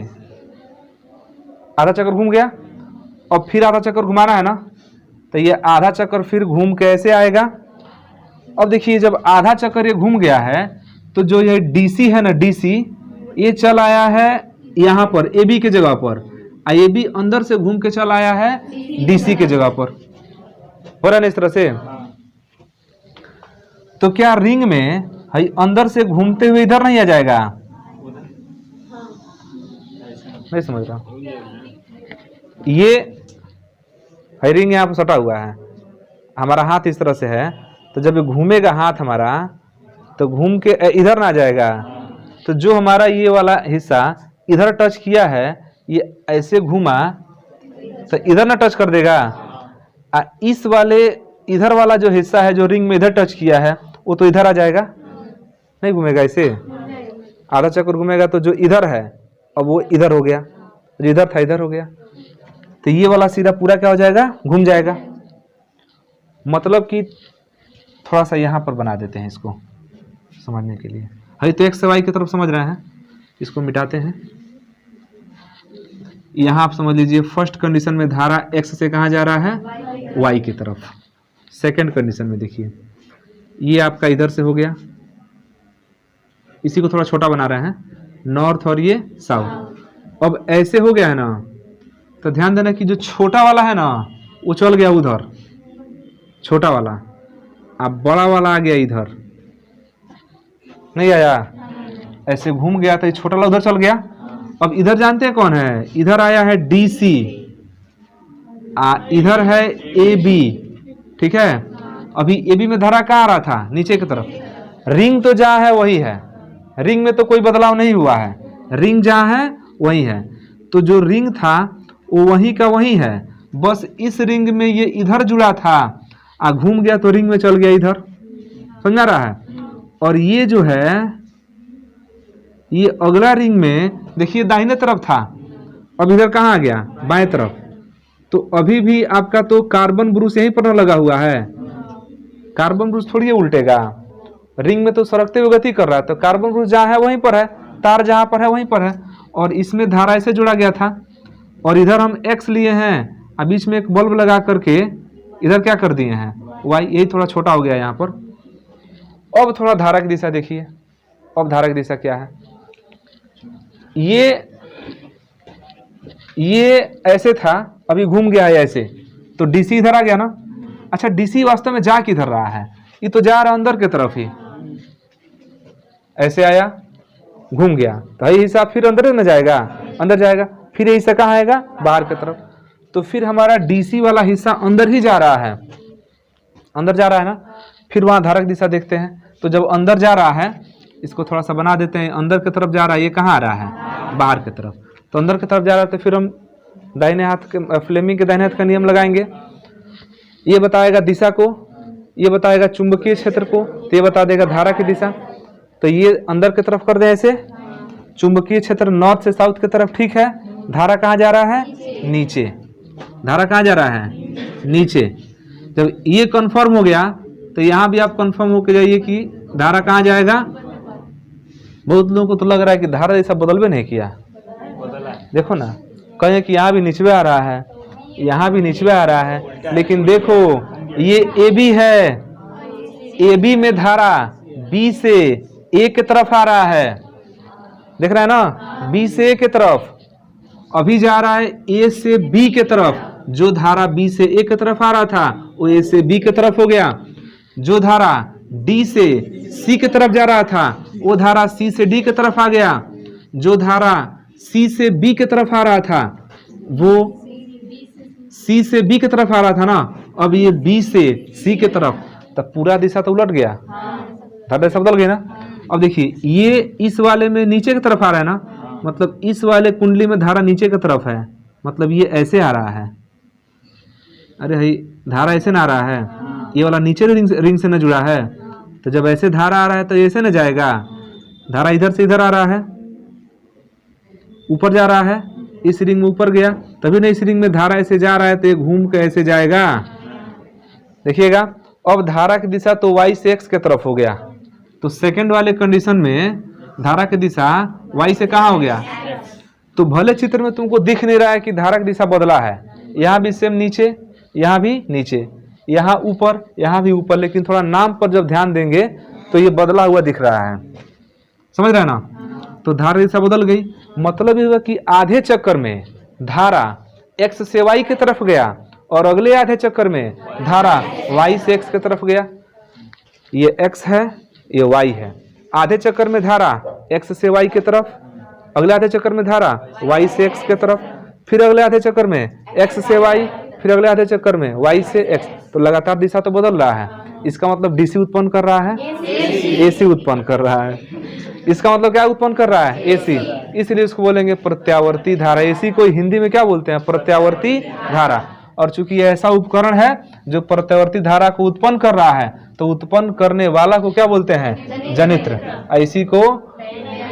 आधा चक्कर घूम गया, और फिर आधा चक्कर घुमाना है ना, तो ये आधा चक्कर फिर घूम के ऐसे आएगा। अब देखिए जब आधा चक्कर ये घूम गया है तो जो ये डीसी है ना, डीसी ये चल आया है यहाँ पर AB के जगह पर, AB अंदर से घूम के चल आया है DC के जगह पर, हो रहा है ना इस तरह से। तो क्या रिंग में है अंदर से घूमते हुए इधर नहीं आ जाएगा? नहीं समझ रहा, ये है रिंग यहाँ पर सटा हुआ है, हमारा हाथ इस तरह से है, तो जब घूमेगा हाथ हमारा तो घूम के इधर ना जाएगा, तो जो हमारा ये वाला हिस्सा इधर टच किया है ये ऐसे घूमा तो इधर ना टच कर देगा, इस वाले इधर वाला जो हिस्सा है जो रिंग में इधर टच किया है वो तो इधर आ जाएगा, नहीं घूमेगा ऐसे, आधा चक्कर घूमेगा तो जो इधर है अब वो इधर हो गया, जो इधर था इधर हो गया, तो ये वाला सीधा पूरा क्या हो जाएगा? घूम जाएगा। मतलब कि थोड़ा सा यहाँ पर बना देते हैं इसको समझने के लिए, है तो x से y की तरफ समझ रहे हैं, इसको मिटाते हैं। यहाँ आप समझ लीजिए फर्स्ट कंडीशन में धारा x से कहाँ जा रहा है? y की तरफ। सेकंड कंडीशन में देखिए ये आपका इधर से हो गया, इसी को थोड़ा छोटा बना रहे हैं, नॉर्थ और ये साउथ। अब ऐसे हो गया है ना, तो ध्यान देना कि जो छोटा वाला है ना वो चल गया उधर, छोटा वाला, अब बड़ा वाला आ गया इधर, नहीं आया, ऐसे घूम गया तो छोटा वाला उधर चल गया। अब इधर जानते हैं कौन है? इधर आया है DC, इधर है AB, ठीक है। अभी AB में धारा कहाँ आ रहा था? नीचे की तरफ, रिंग तो जहाँ है वही है, रिंग में तो कोई बदलाव नहीं हुआ है, रिंग जहाँ है वही है, तो जो रिंग था वो वहीं का वहीं है, बस इस रिंग में ये इधर जुड़ा था, घूम गया तो रिंग में चल गया इधर, समझा रहा है। और ये जो है ये अगला रिंग में देखिए दाहिने तरफ था, अब इधर कहाँ आ गया? बाएं तरफ। तो अभी भी आपका तो कार्बन ब्रूस यहीं पर लगा हुआ है, कार्बन ब्रूस थोड़ी उल्टेगा, रिंग में तो सरकते हुए गति कर रहा है, तो कार्बन ब्रूस जहाँ है वहीं पर है, तार जहाँ पर है वहीं पर है, और इसमें धारा ऐसे जुड़ा गया था, और इधर हम x लिए हैं, अब बीच में एक बल्ब लगा करके इधर क्या कर दिए हैं? y, यही थोड़ा छोटा हो गया यहाँ पर। अब थोड़ा धारा की दिशा देखिए, अब धारा की दिशा क्या है? ये ऐसे था, अभी घूम गया है ऐसे, तो DC इधर आ गया ना। अच्छा DC वास्तव में जा किधर रहा है? ये तो जा रहा अंदर की तरफ ही, ऐसे आया घूम गया, तो यही हिस्सा फिर अंदर न जाएगा, अंदर जाएगा, फिर ये हिस्सा कहाँ आएगा? बाहर की तरफ। तो फिर हमारा DC वाला हिस्सा अंदर ही जा रहा है, अंदर जा रहा है ना। फिर वहाँ धारा की दिशा देखते हैं, तो जब अंदर जा रहा है, इसको थोड़ा सा बना देते हैं, अंदर की तरफ जा रहा है, ये कहाँ आ रहा है? बाहर की तरफ। तो अंदर की तरफ जा रहा है, तो फिर हम दाहिने हाथ के फ्लेमिंग के दाहिने हाथ का नियम लगाएंगे, ये बताएगा दिशा को, ये बताएगा चुंबकीय क्षेत्र को, तो ये बता देगा धारा की दिशा। तो ये अंदर की तरफ कर दें ऐसे, चुंबकीय क्षेत्र नॉर्थ से साउथ की तरफ, ठीक है। धारा कहाँ जा रहा है? नीचे। धारा कहाँ जा रहा है? नीचे। जब ये कंफर्म हो गया तो यहाँ भी आप कंफर्म होकर जाइए कि धारा कहाँ जाएगा। बहुत लोगों को तो लग रहा है कि धारा ऐसा बदलवे नहीं किया, देखो ना, कहें कि यहाँ भी निचवे आ रहा है, यहाँ भी निचवे आ रहा है, लेकिन देखो ये AB है, AB में धारा B से A की तरफ आ रहा है, देख रहा है ना, B से A की तरफ। अभी जा रहा है A से B की तरफ, जो धारा B से A की तरफ आ रहा था वो A से B की तरफ हो गया। जो धारा D से C की तरफ जा रहा था वो धारा C से D की तरफ आ गया। जो धारा C से B की तरफ आ रहा था वो C से B की तरफ आ रहा था ना, अब ये B से C की तरफ, तब पूरा दिशा तो उलट गया, धारा दिशा बदल गई ना। अब देखिए ये इस वाले में नीचे की तरफ आ रहा है ना, मतलब इस वाले कुंडली में धारा नीचे की तरफ है, मतलब ये ऐसे आ रहा है। अरे भाई धारा ऐसे ना आ रहा है, ये वाला नीचे रिंग से न जुड़ा है, तो जब ऐसे धारा आ रहा है तो ऐसे न जाएगा। धारा इधर से इधर आ रहा है, ऊपर जा रहा है, इस रिंग में ऊपर गया, तभी ना इस रिंग में धारा ऐसे जा रहा है, तो ये घूम के ऐसे जाएगा, देखिएगा। अब धारा की दिशा तो y से x की तरफ हो गया, तो सेकंड वाले कंडीशन में धारा की दिशा y से कहाँ हो गया? तो भले चित्र में तुमको दिख नहीं रहा है कि धारा की दिशा बदला है, यहाँ भी सेम नीचे, यहाँ भी नीचे, यहाँ ऊपर, यहाँ भी ऊपर, लेकिन थोड़ा नाम पर जब ध्यान देंगे तो ये बदला हुआ दिख रहा है। समझ रहे हैं ना? तो धारा दिशा बदल गई, मतलब ये हुआ कि आधे चक्कर में धारा x से y की तरफ गया और अगले आधे चक्कर में धारा y से x की तरफ गया। ये x है, ये y है। आधे चक्कर में धारा x से y की तरफ, अगले आधे चक्कर में धारा y से x की तरफ, फिर अगले आधे चक्कर में x से y, फिर अगले आधे चक्कर में y से x। तो लगातार दिशा तो बदल रहा है। इसका मतलब DC उत्पन्न कर रहा है, AC उत्पन्न कर रहा है। इसका मतलब क्या उत्पन्न कर रहा है? AC। इसलिए इसको बोलेंगे प्रत्यावर्ती धारा। AC को हिंदी में क्या बोलते हैं? प्रत्यावर्ती धारा। और चूंकि यह ऐसा उपकरण है जो प्रत्यावर्ती धारा को उत्पन्न कर रहा है, तो उत्पन्न करने वाला को क्या बोलते हैं? जनित्र। AC को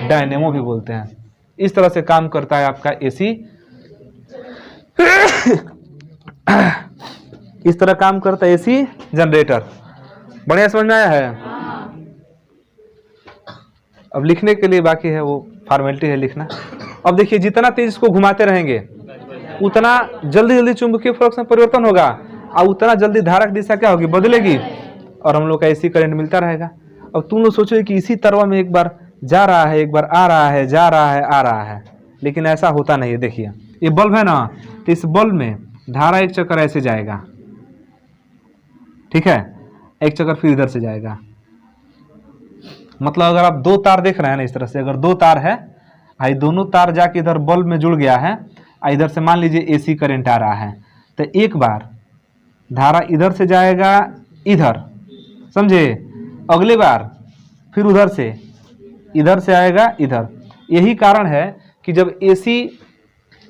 डायनेमो भी बोलते हैं। इस तरह से काम करता है आपका AC। इस तरह काम करता है AC जनरेटर। बढ़िया समझ में आया है? अब लिखने के लिए बाकी है, वो फॉर्मेलिटी है लिखना। अब देखिए, जितना तेज इसको घुमाते रहेंगे उतना जल्दी जल्दी चुंबकीय फ्लक्स में परिवर्तन होगा और उतना जल्दी धारा की दिशा क्या होगी? बदलेगी, और हम लोग का AC करंट मिलता रहेगा। अब तुम लोग सोचो कि इसी तरवा में एक बार जा रहा है, एक बार आ रहा है, जा रहा है, आ रहा है, लेकिन ऐसा होता नहीं है। देखिए, ये बल्ब है ना, तो इस बल्ब में धारा एक चक्कर ऐसे जाएगा, ठीक है, एक चक्कर फिर इधर से जाएगा। मतलब अगर आप दो तार देख रहे हैं ना, इस तरह से अगर दो तार है, आई दोनों तार जाके इधर बल्ब में जुड़ गया है, इधर से मान लीजिए AC करंट आ रहा है, तो एक बार धारा इधर से जाएगा इधर, समझे, अगली बार फिर उधर से इधर से आएगा इधर। यही कारण है कि जब AC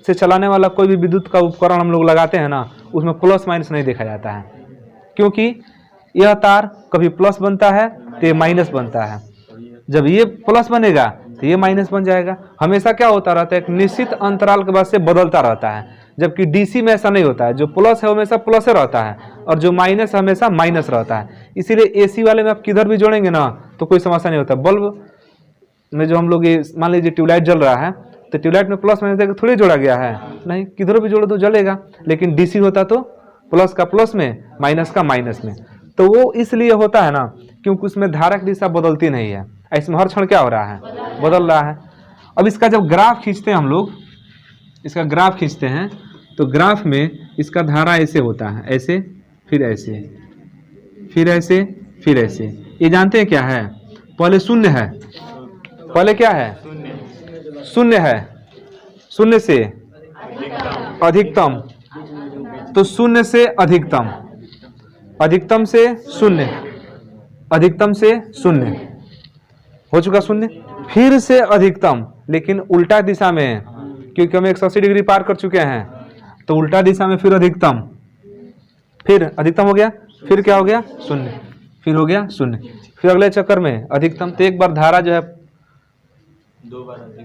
से चलाने वाला कोई भी विद्युत का उपकरण हम लोग लगाते हैं ना, उसमें प्लस माइनस नहीं देखा जाता है, क्योंकि यह तार कभी प्लस बनता है तो ये माइनस बनता है। जब ये प्लस बनेगा तो ये माइनस बन जाएगा। हमेशा क्या होता रहता है? एक निश्चित अंतराल के बाद से बदलता रहता है, जबकि DC में ऐसा नहीं होता है। जो प्लस है हमेशा प्लस रहता है और जो माइनस है हमेशा माइनस रहता है। इसीलिए AC वाले में आप किधर भी जोड़ेंगे ना तो कोई समस्या नहीं होता। बल्ब में जो हम लोग ये मान लीजिए ट्यूबलाइट जल रहा है, तो ट्यूबलाइट में प्लस माइनस थोड़ी जोड़ा गया है, नहीं, किधर भी जोड़ो तो जलेगा। लेकिन DC होता तो प्लस का प्लस में, माइनस का माइनस में। तो वो इसलिए होता है ना क्योंकि उसमें धारा की दिशा बदलती नहीं है। इसमें हर क्षण क्या हो रहा है? बदल रहा है। अब इसका जब ग्राफ खींचते हैं हम लोग, इसका ग्राफ खींचते हैं, तो ग्राफ में इसका धारा ऐसे होता है, ऐसे, फिर ऐसे, फिर ऐसे, फिर ऐसे। ये जानते हैं क्या है? पहले शून्य है, पहले क्या है? शून्य है, शून्य से अधिकतम, तो शून्य से अधिकतम, अधिकतम से शून्य, अधिकतम से शून्य हो चुका शून्य, फिर से अधिकतम, लेकिन उल्टा दिशा में, क्योंकि हम 180 डिग्री पार कर चुके हैं, तो उल्टा दिशा में फिर अधिकतम, फिर अधिकतम हो गया, फिर क्या हो गया? शून्य, फिर हो गया शून्य, फिर अगले चक्कर में अधिकतम। तो एक बार धारा जो है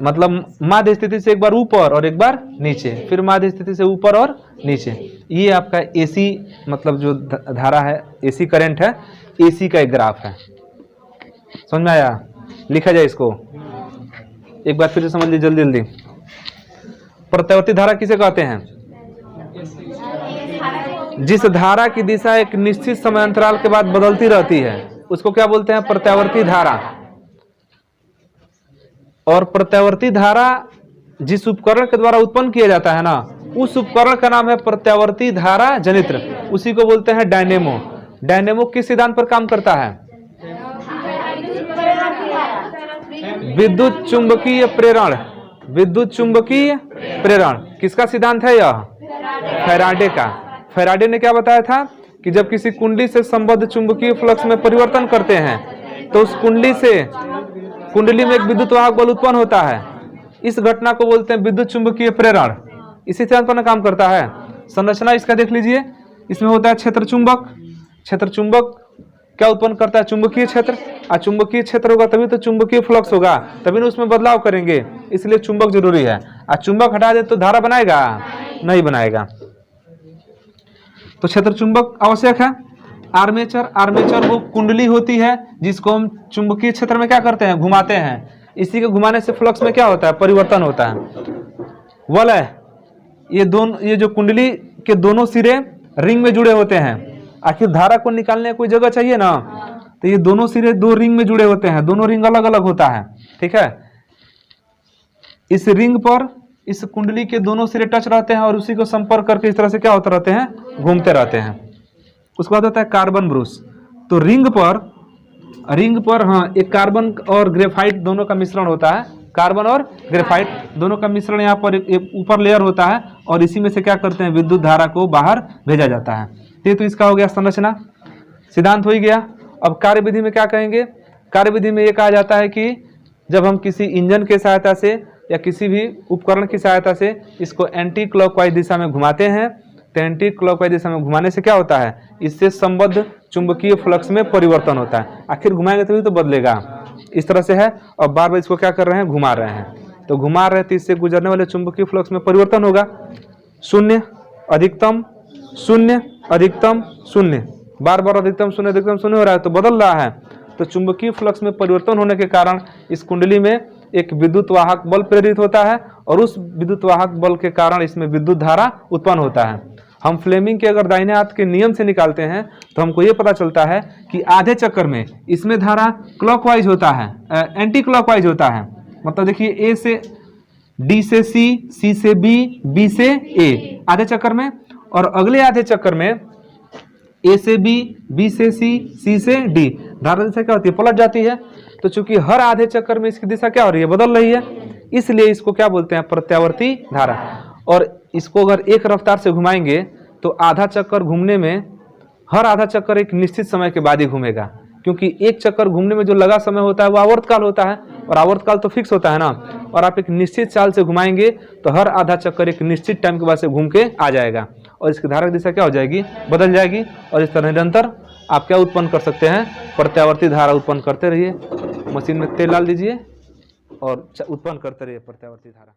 मतलब माध्य स्थिति से एक बार ऊपर और एक बार नीचे, फिर माध्य स्थिति से ऊपर और नीचे। ये आपका AC मतलब जो धारा है, AC करंट है, AC का एक ग्राफ है। समझ में आया? लिखा जाए इसको एक बार फिर से समझ लीजिए जल्दी जल्दी। प्रत्यावर्ती धारा किसे कहते हैं? जिस धारा की दिशा एक निश्चित समय अंतराल के बाद बदलती रहती है उसको क्या बोलते हैं? प्रत्यावर्ती धारा। और प्रत्यावर्ती धारा जिस उपकरण के द्वारा उत्पन्न किया जाता है ना, उस उपकरण का नाम है प्रत्यावर्ती धारा जनित्र। उसी को बोलते हैं डायनेमो। डायनेमो किस सिद्धांत पर काम करता है? विद्युत चुंबकीय प्रेरण। विद्युत चुंबकीय प्रेरण किसका सिद्धांत है? यह फैराडे का। फैराडे ने क्या बताया था कि जब किसी कुंडली से संबद्ध चुंबकीय फ्लक्स में परिवर्तन करते हैं तो उस कुंडली में एक विद्युत वाहक बल उत्पन्न होता है। इस घटना को बोलते हैं विद्युत चुंबकीय प्रेरण। इसी सिद्धांत पर काम करता है। संरचना इसका देख लीजिए, इसमें होता है क्षेत्र चुंबक। क्षेत्र चुंबक क्या उत्पन्न करता है? चुंबकीय क्षेत्र। और चुंबकीय क्षेत्र होगा तभी तो चुंबकीय फ्लक्स होगा, तभी ना उसमें बदलाव करेंगे, इसलिए चुंबक जरूरी है। और चुंबक हटा दे तो धारा बनाएगा? नहीं बनाएगा। तो क्षेत्र चुंबक आवश्यक है। आर्मेचर, आर्मेचर वो कुंडली होती है जिसको हम चुंबकीय क्षेत्र में क्या करते हैं, घुमाते हैं। इसी के घुमाने से फ्लक्स में क्या होता है, परिवर्तन होता है। वलय, ये जो कुंडली के दोनों सिरे रिंग में जुड़े होते हैं। आखिर धारा को निकालने कोई जगह चाहिए ना, तो ये दोनों सिरे दो रिंग में जुड़े होते हैं, दोनों रिंग अलग अलग होता है, ठीक है। इस रिंग पर इस कुंडली के दोनों सिरे टच रहते हैं और उसी को संपर्क करके इस तरह से क्या होते रहते हैं, घूमते रहते हैं। उसके बाद होता है कार्बन ब्रूस। तो रिंग पर हाँ, एक कार्बन और ग्रेफाइट दोनों का मिश्रण होता है। कार्बन और ग्रेफाइट दोनों का मिश्रण यहाँ पर एक ऊपर लेयर होता है और इसी में से क्या करते हैं, विद्युत धारा को बाहर भेजा जाता है। तो इसका हो गया संरचना, सिद्धांत हो ही गया। अब कार्यविधि में क्या कहेंगे, कार्यविधि में ये कहा जाता है कि जब हम किसी इंजन के सहायता से या किसी भी उपकरण की सहायता से इसको एंटी क्लॉकवाइज दिशा में घुमाते हैं, तो एंटी क्लॉकवाइज दिशा में घुमाने से क्या होता है, इससे संबद्ध चुंबकीय फ्लक्स में परिवर्तन होता है। आखिर घुमाएंगे तभी तो बदलेगा, इस तरह से है। और बार बार इसको क्या कर रहे हैं, घुमा रहे हैं। तो घुमा रहे हैं तो इससे गुजरने वाले चुंबकीय फ्लक्स में परिवर्तन होगा। शून्य अधिकतम, शून्य अधिकतम, शून्य, बार बार अधिकतम शून्य हो रहा है, तो बदल रहा है। तो चुंबकीय फ्लक्स में परिवर्तन होने के कारण इस कुंडली में एक विद्युत वाहक बल प्रेरित होता है और उस विद्युत वाहक बल के कारण इसमें विद्युत धारा उत्पन्न होता है। हम फ्लेमिंग के अगर दाहिने हाथ के नियम से निकालते हैं तो हमको ये पता चलता है कि आधे चक्कर में इसमें धारा क्लॉकवाइज होता है, एंटी क्लॉकवाइज होता है। मतलब देखिए, ए से डी से सी, सी से बी, बी से ए आधे चक्कर में, और अगले आधे चक्कर में ए से बी से सी से डी। धारा दिशा क्या होती है, पलट जाती है। तो चूंकि हर आधे चक्कर में इसकी दिशा क्या हो रही है, बदल रही है, इसलिए इसको क्या बोलते हैं, प्रत्यावर्ती धारा। और इसको अगर एक रफ्तार से घुमाएंगे तो आधा चक्कर घूमने में, हर आधा चक्कर एक निश्चित समय के बाद ही घूमेगा, क्योंकि एक चक्कर घूमने में जो लगा समय होता है वो आवर्तकाल होता है, और आवर्तकाल तो फिक्स होता है ना। और आप एक निश्चित चाल से घुमाएंगे तो हर आधा चक्कर एक निश्चित टाइम के बाद से घूम के आ जाएगा और इसकी धारा की दिशा क्या हो जाएगी, बदल जाएगी। और इस तरह निरंतर आप क्या उत्पन्न कर सकते हैं, प्रत्यावर्ती धारा उत्पन्न करते रहिए। मशीन में तेल डाल दीजिए और उत्पन्न करते रहिए प्रत्यावर्ती धारा।